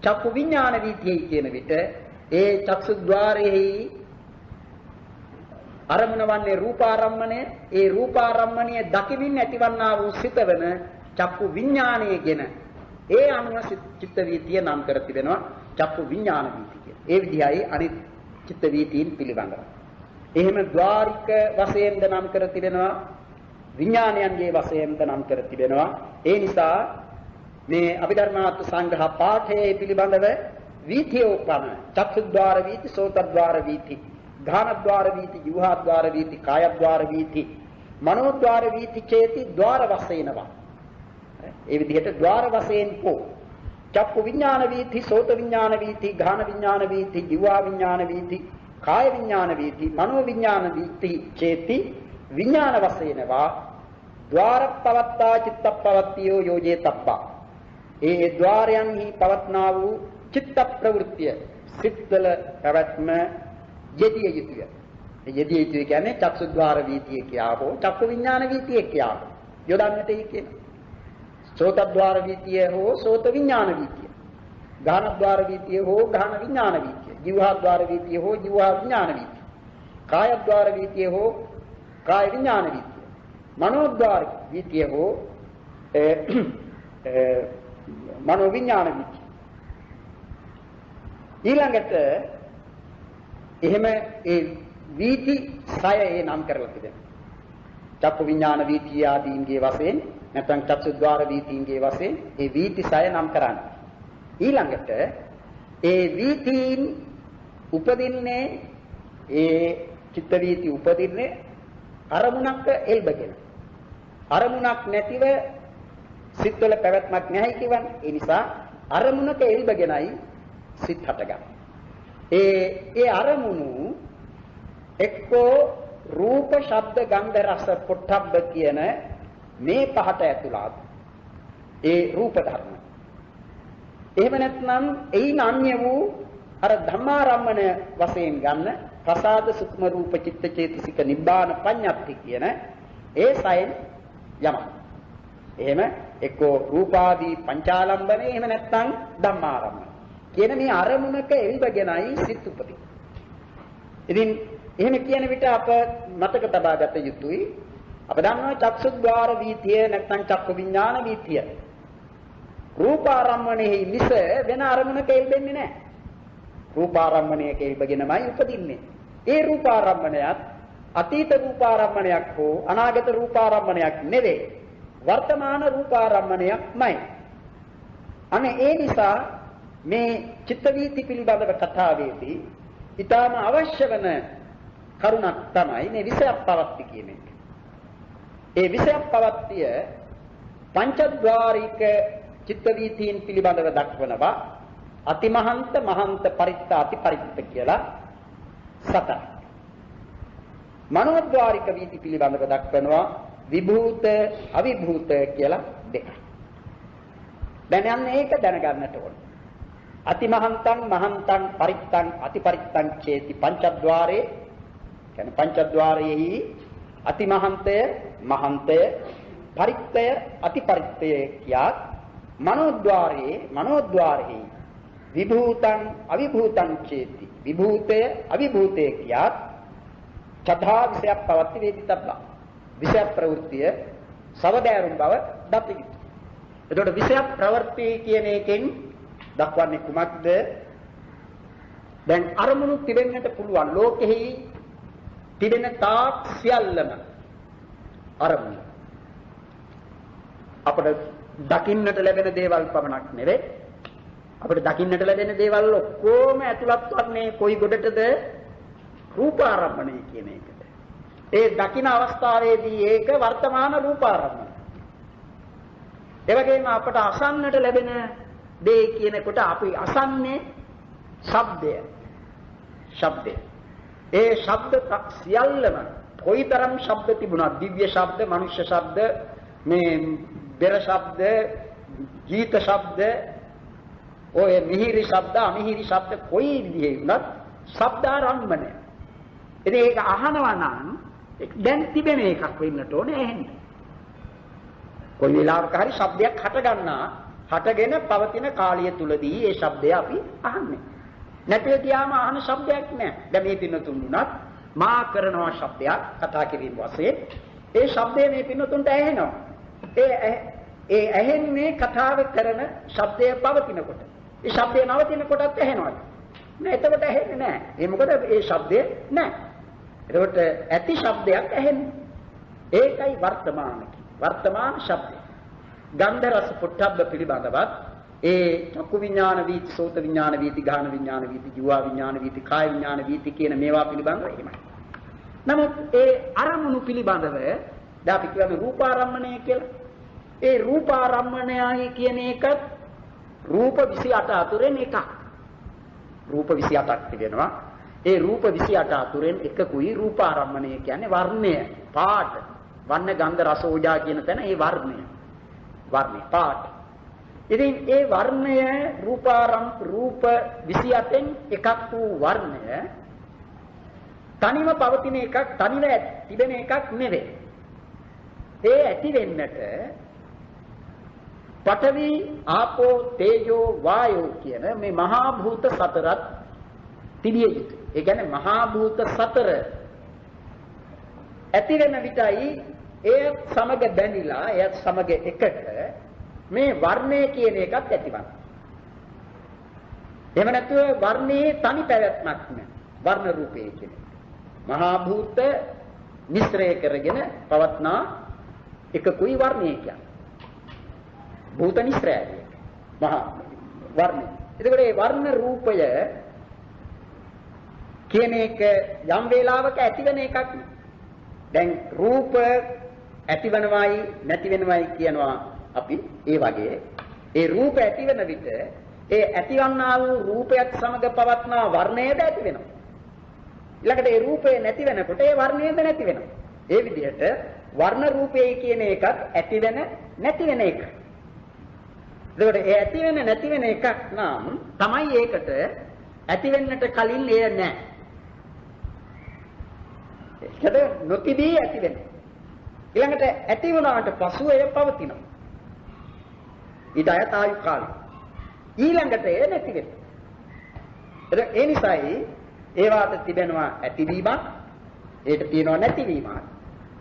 චක්කු විඥාන වීතියයි කියන විට ඒ චක්සුද්්වාරෙහි අරමුණ වන්නේ රූපාරම්මණය. ඒ රූපාරම්මණය දකිමින් ඇතිවන්නා වූ සිත වෙන චක්කු විඥානයේගෙන ඒ අනුව චිත්ත වීතිය නම් කර තිබෙනවා චක්කු විඥාන වීතිය කියලා. ඒ විදිහයි අනිත් චිත්ත වීතීන් පිළිබඳව. එහෙම ద్వාරික වශයෙන්ද නම් කර තිබෙනවා, විඥානයන්ගේ වශයෙන්ද නම් කර තිබෙනවා. ඒ නිසා මේ අභිධර්මාර්ථ සංග්‍රහ පාඨයේ පිළිබඳව වීථියෝපන චක්ෂුද්්වාර වීථි සෝතද්්වාර වීථි ඝානද්්වාර වීථි ජීවහද්්වාර වීථි කායද්්වාර වීථි මනෝද්්වාර වීථි චේති ద్వාර වශයෙන්වා ඒ විදිහට ద్వාර වශයෙන් කෝ චක්කු විඥාන වීථි සෝත විඥාන වීථි ඝාන විඥාන වීථි ජීවා විඥාන වීථි කාය විඥාන වීථි මනෝ විඥාන වීථි චේති විඥාන වශයෙන්වා ద్వාර පවත්තා චිත්ත පවත්තියෝ යෝජේතබ්බා ඒ ద్వාරයන්හි පවත්නා වූ චිත්ත ප්‍රවෘත්තිය සිත්වල පැවැත්ම යෙදිය යුතුය. යෙදිය යුතුය කියන්නේ චක්සුද්්වාර වීතිය කියා හෝ චක්කු විඥාන වීතිය කියා හෝ යොදන්නටයි කියන්නේ. සෝතද්්වාර වීතිය හෝ සෝත විඥාන වීතිය. ඝානද්්වාර වීතිය හෝ ඝාන විඥාන වීතිය. ජීවහද්්වාර වීතිය හෝ ජීවහ විඥාන වීතිය. කායද්්වාර වීතිය හෝ කාය විඥාන වීතිය. මනෝද්්වාර වීතිය හෝ මනෝ විඥාන වීතිය. ඊළඟට එහෙම ඒ වීති 6 නම් කරලා තිබෙනවා. චක්කු විඥාන වීතිය ආදීන්ගේ වශයෙන් නැත්නම් චක්සුද්්වාර වීතීන්ගේ වශයෙන් ඒ වීති 6 නම් කරන්නේ. ඊළඟට ඒ වීතීන් උපදින්නේ ඒ චිත්ත වීති උපදින්නේ අරමුණක් එල්බගෙන. අරමුණක් නැතිව සිත්වල පැවැත්මක් නැහැ කියවනේ. ඒ නිසා අරමුණක එල්බගෙනයි සිත් හටගන්නේ. ඒ අරමුණු එක්කෝ රූප ශබ්ද ගන්ධ රස පොට්ටබ්බ කියන මේ පහට ඇතුළත් ඒ රූප ධර්ම. එහෙම නැත්නම් එයින් අන්‍ය වූ අර ධම්මාරම්මන වශයෙන් ගන්න ප්‍රසාද සුක්ම රූප චිත්ත චේතසික නිබ්බාන පඤ්ඤප්ති කියන ඒ සයෙන් යමක්. එහෙම එක්කෝ රූපාදී පංචාලම්බනේ එහෙම නැත්නම් ධම්මාරම්මන කියන මේ අරමුණක එල්බගෙනයි සිත් උපදී. ඉතින් එහෙම කියන විට අප මතක තබා ගත යුතුයි. අප දන්නවා චක්සුද්්වාර වීතිය නැත්නම් චක්කු විඥාන වීතිය. රූපාරම්මණයෙහි මිස වෙන අරමුණක එල්බෙන්නේ නැහැ. රූපාරම්මණයක එල්බගෙනමයි උපදින්නේ. ඒ රූපාරම්මණයත් අතීත රූපාරම්මණයක් හෝ අනාගත රූපාරම්මණයක් නෙවෙයි. වර්තමාන රූපාරම්මණයක්මයි. අනේ ඒ නිසා මේ චිත්ත වීති පිළිබඳව කතාවේදී ඊටම අවශ්‍ය වෙන කරුණක් තමයි මේ විෂයප්පවත්ති කියන එක. ඒ විෂයප්පවත්තිය පංචද්වාරික චිත්ත වීතීන් පිළිබඳව දක්වනවා අතිමහන්ත මහන්ත පරිත්ත අතිපරිත්ත කියලා සතර. මනෝද්වාරික වීති පිළිබඳව දක්වනවා විභූත අවිභූත කියලා දෙක. දැන් යන්නේ ඒක දැනගන්නට ඕන. අතිමහන්තං මහන්තං පරිත්තං අතිපරිත්තං චේති පංචද්වාරේ කියන්නේ පංචද්වාරයේහි අතිමහන්තය මහන්තය පරිත්තය අතිපරිත්තය කියාත් මනෝද්වාරෙහි විභූතං අවිභූතං චේති විභූතය අවිභූතය කියාත් චතා විෂයක් පවත්ති වේදිතබ්බා විෂය ප්‍රවෘත්තිය සවදෑරුම් බව දත යුතුයි. එතකොට විෂය ප්‍රවෘත්ති කියන එකෙන් දක්වන්නේ කුමක්ද? දැන් අරමුණු තිබෙන්නට පුළුවන් ලෝකෙහි තිබෙන තාක් සියල්ලම අරමුණු. අපිට දකින්නට ලැබෙන දේවල් පමණක් නෙවෙයි අපිට දකින්නට ලැබෙන දේවල් ඔක්කොම ඇතුළත් වන්නේ කොයි ගොඩටද? රූපාරම්මණය කියන එකට. ඒ දකින අවස්ථාවේදී ඒක වර්තමාන රූපාරම්මණය. ඒ වගේම අපට අසන්නට ලැබෙන දේ කියනකොට අපි අසන්නේ ශබ්දය. ඒ ශබ්ද සියල්ලම කොයිතරම් ශබ්ද තිබුණා දිව්‍ය ශබ්ද, මනුෂ්‍ය ශබ්ද, මේ බෙර ශබ්ද, ගීත ශබ්ද, ඔය මිහිරි ශබ්ද, අමිහිරි ශබ්ද කොයි විදිහේ වුණත් ශබ්දාරම්මණය. ඉතින් ඒක අහනවා නම් දැන් තිබෙන එකක් වෙන්නට ඕනේ එහෙනම්. කොයි වෙලාවක හරි ශබ්දයක් හටගෙන පවතින කාලය තුලදී ඒ ශබ්දය අපි අහන්නේ. නැතේ ගියාම අහන ශබ්දයක් නැහැ. දැන් මේ පින්නතුන් උනත් මා කරනවා ශබ්දයක් කතා කිරීම වශයෙන් ඒ ශබ්දය මේ පින්නතුන්ට ඇහෙනවා. ඒ ඇහෙන්නේ කතාව කරන ශබ්දය පවතිනකොට. ඒ ශබ්දය නවතිනකොටත් ඇහෙනවා. නෑ එතකොට ඇහෙන්නේ නෑ. ඒ මොකද ඒ ශබ්දය නෑ. එතකොට ඇති ශබ්දයක් ඇහෙන්නේ. ඒකයි වර්තමාන ශබ්දය. ගන්ධ රස පොට්ටබ්බ පිළිබඳවත් ඒ චක්කු විඥාන වීති, සෝත විඥාන වීති, ගාහන විඥාන වීති, ජීවා විඥාන වීති, කාය විඥාන වීති කියන මේවා පිළිබඳව එහෙමයි. නමුත් ඒ අරමුණු පිළිබඳව දැන් අපි කියන්නේ රූපාරම්මණය කියලා. ඒ රූපාරම්මණයයි කියන එකත් රූප 28 අතුරෙන් එකක්. රූප 28ක් තිබෙනවා. ඒ රූප 28 අතුරෙන් එකකුයි රූපාරම්මණය කියන්නේ වර්ණය, පාට. වර්ණ ගන්ධ රස ඕජා කියන තැන ඒ වර්ණය. වර්ණය පාට. ඉතින් ඒ වර්ණය රූප 28න් එකක් වූ වර්ණය තනිව පවතින එකක්, තනිව තිබෙන එකක් නෙවෙයි. ඒ ඇති වෙන්නට පඨවි, ආපෝ, තේජෝ, වායෝ කියන මේ මහා භූත සතරත් තිබිය යුතුයි. ඒ කියන්නේ මහා භූත සතර ඇති වෙන විටයි ඒ සමග බැඳිලා, ඒ සමග එකට මේ වර්ණය කියන එකත් ඇතිවන්නේ. එහෙම නැතුව වර්ණයේ තනි පැවැත්මක් නෑ. වර්ණ රූපේ කියන්නේ මහා භූත මිශ්‍රය කරගෙන පවත්නා එකකුයි වර්ණය කියන්නේ. භූත මිශ්‍රයයි. මහා වර්ණය. එතකොට මේ වර්ණ රූපය කියන එක යම් වේලාවක ඇතිවෙන එකක් නේ. දැන් රූප ඇතිවෙනවයි නැතිවෙනවයි කියනවා අපි. ඒ වගේ ඒ රූප ඇතිවෙන විට ඒ ඇතිවන්නා වූ රූපයත් සමග පවත්නා වර්ණයද ඇති වෙනවා. ඊළඟට ඒ රූපේ නැති වෙනකොට ඒ වර්ණයද නැති වෙනවා. ඒ විදිහට වර්ණ රූපේ කියන එකත් ඇති වෙන නැති වෙන එක. එතකොට ඒ ඇති වෙන නැති වෙන එකක් නම් තමයි ඒකට ඇති වෙන්නට කලින් එය නැහැ. ඒකද නොතිබී ඇති වෙනවා. ඊළඟට ඇති වුණාට පසු එය පවතිනවා. ඊට අයත් ආයු කාලය. ඊළඟට එය නැති වෙනවා. ඒ නිසායි ඒවාට තිබෙනවා ඇතිවීමක්, ඒකට තියෙනවා නැතිවීමක්.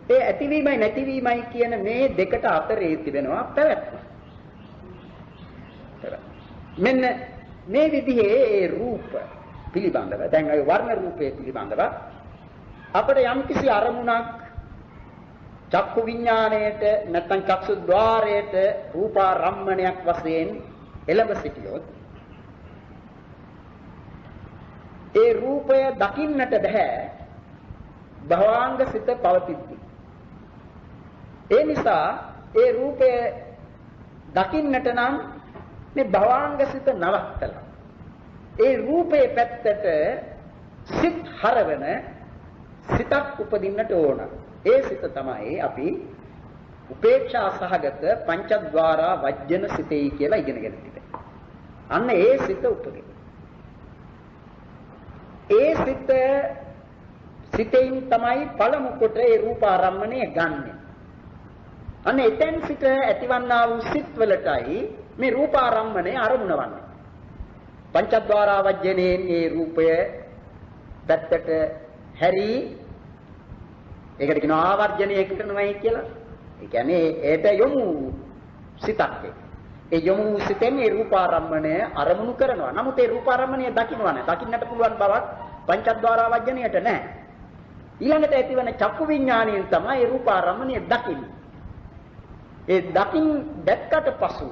ඒ ඇතිවීමයි නැතිවීමයි කියන මේ දෙකට අතරේ තිබෙනවා පැවැත්ම. මෙන්න මේ විදිහේ ඒ රූප පිළිබඳව දැන් අය වර්ණ රූපයේ පිළිබඳව අපිට යම්කිසි අරමුණක් චක්කු විඥාණයට නැත්නම් චක්සු ద్వාරයට රූපාරම්මණයක් වශයෙන් එළඹ සිටියොත් ඒ රූපය දකින්නට බෑ භවාංග සිත පවතිද්දී. ඒ නිසා ඒ රූපය දකින්නට නම් මේ භවාංග සිත නවත්තලා ඒ රූපේ පැත්තට සිත් හරවන සිතක් උපදින්නට ඕන. ඒ සිත තමයි අපි උපේක්ෂා සහගත පංචද්වාරා වජ්ජන සිතේ කියලා ඉගෙනගෙන තිබෙනවා. අන්න ඒ සිත උපදින. ඒ සිතෙන් තමයි පළමු කොට ඒ රූපාරම්මණය ගන්නෙ. අන්න එතෙන් සිට ඇතිවන්නා වූ සිත් වලටයි මේ රූපාරම්මණය අරමුණ වන්නේ. පංචද්වාරා වජ්ජනේ මේ රූපය පැත්තට හැරි ඒකට කියනවා ආවර්ජනය කරනවායි කියලා. ඒ කියන්නේ ඒට යොමු සිතක්. ඒ යොමු සිතෙන් මේ රූපාරම්මණය අරමුණු කරනවා. නමුත් ඒ රූපාරම්මණය දකින්නවා නෑ. දකින්නට පුළුවන් බවක් පංචද්වාරා වජ්ජනයට නෑ. ඊළඟට ඇතිවන චක්කු විඥාණයෙන් තමයි ඒ රූපාරම්මණය දකින්නේ. ඒ දැක්කට පසු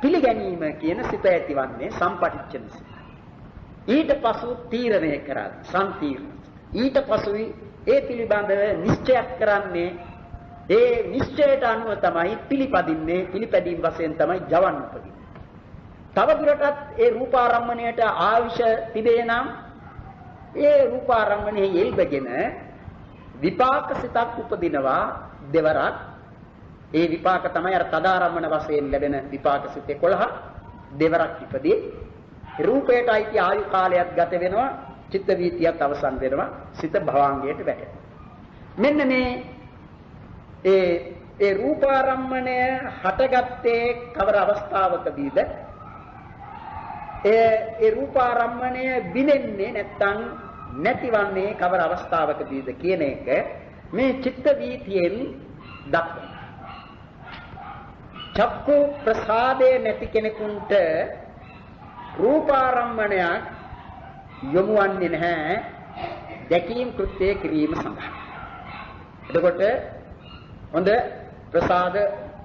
පිළිගැනීම කියන සිත ඇතිවන්නේ සම්පටිච්ඡන සිත. ඊට පසු තීරණය කරා සම්තීර්ණ. ඊට පසුයි ඒ පිළිබඳව නිශ්චයක් කරන්නේ. ඒ නිශ්චයට අනුව තමයි පිළිපදින්නේ. පිළිපැදීම් වශයෙන් තමයි ජවන් උපදින්නේ. තව දුරටත් ඒ රූපාරම්මණයට ආවිෂ තිබේ නම් ඒ රූපාරම්මණයේ යෙල්බගෙන විපාක සිතක් උපදිනවා දෙවරක්. ඒ විපාක තමයි අර තදාරම්මන වශයෙන් ලැබෙන විපාක සිත 11 දෙවරක් ඉපදී රූපයට අයිති ආයු කාලයක් ගත වෙනවා. චිත්ත වීතියත් අවසන් වෙනවා. සිත භවාංගයට වැටෙනවා. මෙන්න මේ ඒ රූපාරම්මණය හටගත්තේ කවර අවස්ථාවකදීද? ඒ රූපාරම්මණය බිනෙන්නේ නැත්නම් නැතිවන්නේ කවර අවස්ථාවකදීද කියන එක මේ චිත්ත වීතියෙන් දක්වනවා. චක්කු ප්‍රසාදේ නැති කෙනෙකුට රූපාරම්මණයක් යොමු වන්නේ නැහැ දැකීම් කෘත්‍ය කිරීම සඳහා. එතකොට හොඳ ප්‍රසාද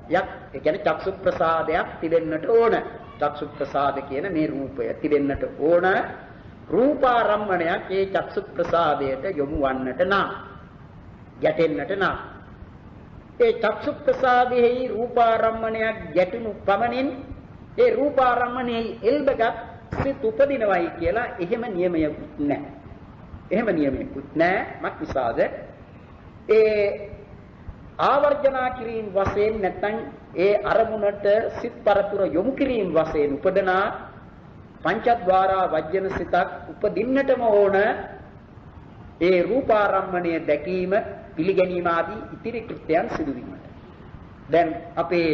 යක් ඒ කියන්නේ චක්සු ප්‍රසාදයක් තිබෙන්නට ඕන. චක්සු ප්‍රසාද කියන මේ රූපය තිබෙන්නට ඕන. රූපාරම්මණයක් ඒ චක්සු ප්‍රසාදයට යොමු වන්නට නම් ගැටෙන්නට නම් ඒ චක්සු ප්‍රසාදෙහි රූපාරම්මණයක් ගැටුණු පමණින් ඒ රූපාරම්මණෙහි එල්බගත් සිත් උපදිනවයි කියලා එහෙම නියමයකුත් නැහැ. එහෙම නියමයකුත් නැහැ. මක් නිසාද? ඒ ආවර්ජනා කිරීම වශයෙන් නැත්නම් ඒ අරමුණට සිත් පරපුර යොමු කිරීම වශයෙන් උපදනා පංචද්වාරා වජ්ජන සිතක් උපදින්නටම ඕන. ඒ රූපාරම්මණය දැකීම පිළිගැනීම ආදී ඉතිරි කෘත්‍යයන් සිදු වීමට. දැන් අපේ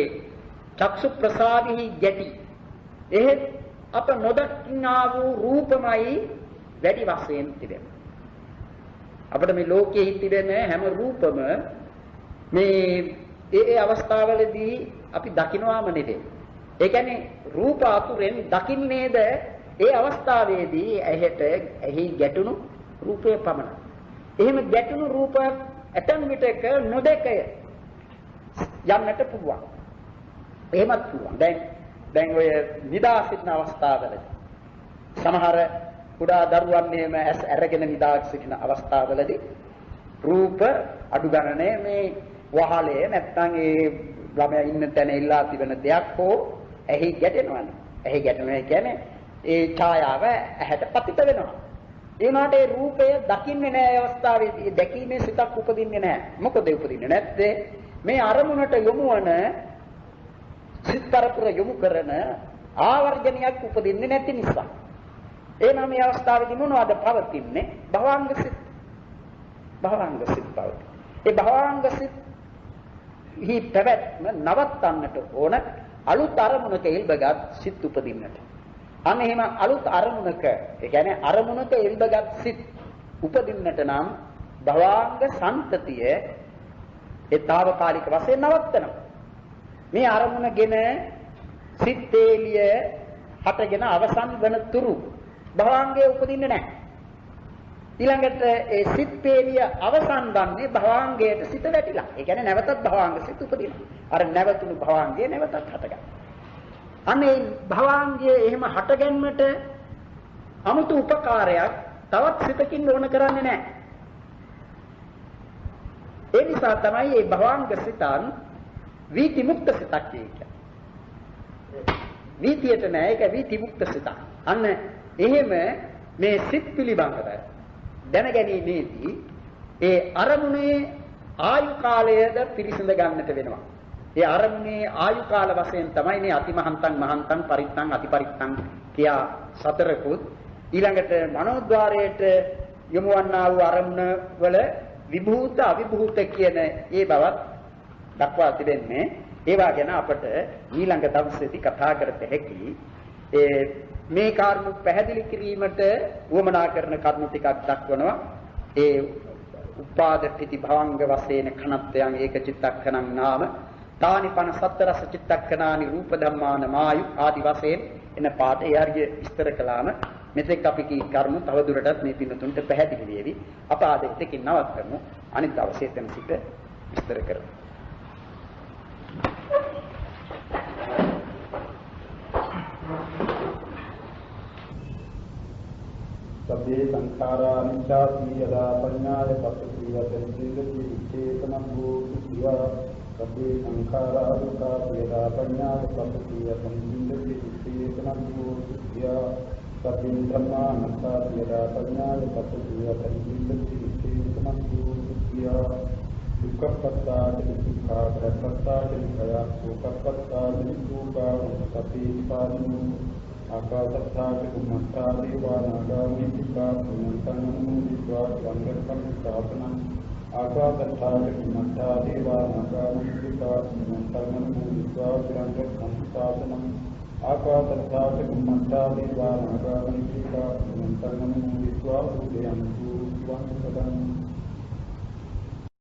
චක්සු ප්‍රසාදෙහි ගැටි එහෙත් අප නොදක්නා වූ රූපමයි වැඩි වශයෙන් තිබෙනවා. අපිට මේ ලෝකයේ තිබෙන හැම රූපම මේ ඒ අවස්ථාවලදී අපි දකින්නවාම නෙවෙයි. ඒ කියන්නේ රූප අතුරෙන් දකින්නේද ඒ අවස්ථාවේදී එහි ගැටුණු රූපය පමණයි. එහෙම ගැටුණු රූපයක් ඇතන් විටක නොදකය යන්නට පුළුවන්. එහෙමත් පුළුවන්. දැන් ඔය නිදා සිටින අවස්ථාවලදී සමහර කුඩා දරුවන් එහෙම ඇස් අරගෙන නිදා සිටින අවස්ථාවලදී රූප අඩු ගණනේ මේ වහලේ නැත්නම් ඒ ළමයා ඉන්න තැන ඉල්ලා තිබෙන දෙයක් හෝ එහි ගැටෙනවානේ. එහි ගැටෙනවා කියන්නේ ඒ ඡායාව ඇහැට පතිත වෙනවා. ඒ උනාට ඒ රූපය දකින්නේ නැහැ අවස්ථාවේදී. දැකීමේ සිතක් උපදින්නේ නැහැ. මොකද උපදින්නේ නැත්තේ? මේ අරමුණට යොමු වන සිත් පරපුර යොමු කරන ආවර්ජනයක් උපදින්නේ නැති නිසා. එනම් මේ අවස්ථාවේදී මොනවද පවතින්නේ? භවංග සිත්. භවංග සිත් පවතී. ඒ භවංග සිත් හි පැවැත්ම නවත්තන්නට ඕන අලුත් අරමුණක එල්බගත් සිත් උපදින්නට. අන්න එහෙම අලුත් අරමුණක ඒ කියන්නේ අරමුණක එල්බගත් සිත් උපදින්නට නම් භවංග සම්තතිය ඒ తాවකාලික වශයෙන් නවත්තනවා. මේ අරමුණගෙන සිත් තේලිය හටගෙන අවසන් වන තුරු භවංගයේ උපදින්නේ නැහැ. ඊළඟට ඒ සිත් තේලිය අවසන් වන්නේ භවංගයට සිත වැටිලා. ඒ කියන්නේ නැවතත් භවංග සිත් උපදිනවා. අර නැවතුණු භවංගය නැවතත් හටගන්නවා. අනේ භවංගයේ එහෙම හටගැන්මට 아무තු උපකාරයක් තවත් සිතකින් ඕන කරන්නේ නැහැ. ඒ නිසා තමයි මේ භවංග සිතන් වීති මුක්ත සිතක් කියන්නේ. වීතියට නෑ ඒක වීති මුක්ත සිතක්. අන්න එහෙම මේ සිත් පිළිබඳව දැනගැනීමේදී ඒ අරමුණේ ආයු කාලයද පිරිසිඳ ගන්නට වෙනවා. ඒ අරමුණේ ආයු කාල වශයෙන් තමයි මේ අතිමහන්තං මහන්තං පරිත්තං අතිපරිත්තං කියා සතරකුත් ඊළඟට මනෝද්වාරයට යොමු වන්නා වූ අරමුණ වල විභූත අවිභූත කියන ඒ බවත් දක්වා තිබෙන්නේ. ඒවා ගැන අපට ඊළඟ දවසේදී කතා කරත හැකි. මේ කාරණු පැහැදිලි කිරීමට උවමනා කරන කරුණු ටිකක් දක්වනවා. ඒ උපාදපිති භවංග වශයෙන් කනත්යන් ඒක චිත්තක්ඛනං නාම තානි 57 රස චිත්තක්ඛනානි රූප ධම්මාන මායු ආදි වශයෙන් එන පාඩ ඒ හරිය විස්තර කළාම මෙතෙක් අපි කී කරුණු තවදුරටත් මේ පින්නතුන්ට පැහැදිලි වේවි. අප ආද එතකින් නවත්වමු. අනිත් දවසේ එතන සිට විස්තර කරමු. සබ්බේ සංඛාරා අනිච්චාති යදා පඤ්ඤාය පස්සීයතං චේතති විචේතනං භූතිවා සබ්බේ සංඛාරා දුක්ඛා යදා පඤ්ඤාය පස්සීයතං චේතති විචේතනං භූතිවා සබ්බේ ධම්මා නත්තාති යදා පඤ්ඤාය පස්සීයතං චේතති විචේතනං භූතිවා දුක්ඛපත්තාති දුක්ඛා ප්‍රත්‍ත්තාති භය සෝකපත්තාති දුක්ඛා සබ්බේ පාදිනු ආකාශත්තාච කුම්මත්තා දේවා නාගාමිතිකා පුඤ්ඤන්තං විද්වා සංගතං සාසනං ආකාශත්තාච කුම්මත්තා දේවා නාගාමිතිකා පුඤ්ඤන්තං විද්වා සංගතං සාසනං ආකාශත්තාච කුම්මත්තා දේවා නාගාමිතිකා පුඤ්ඤන්තං විද්වා උදයන්තු වං සදං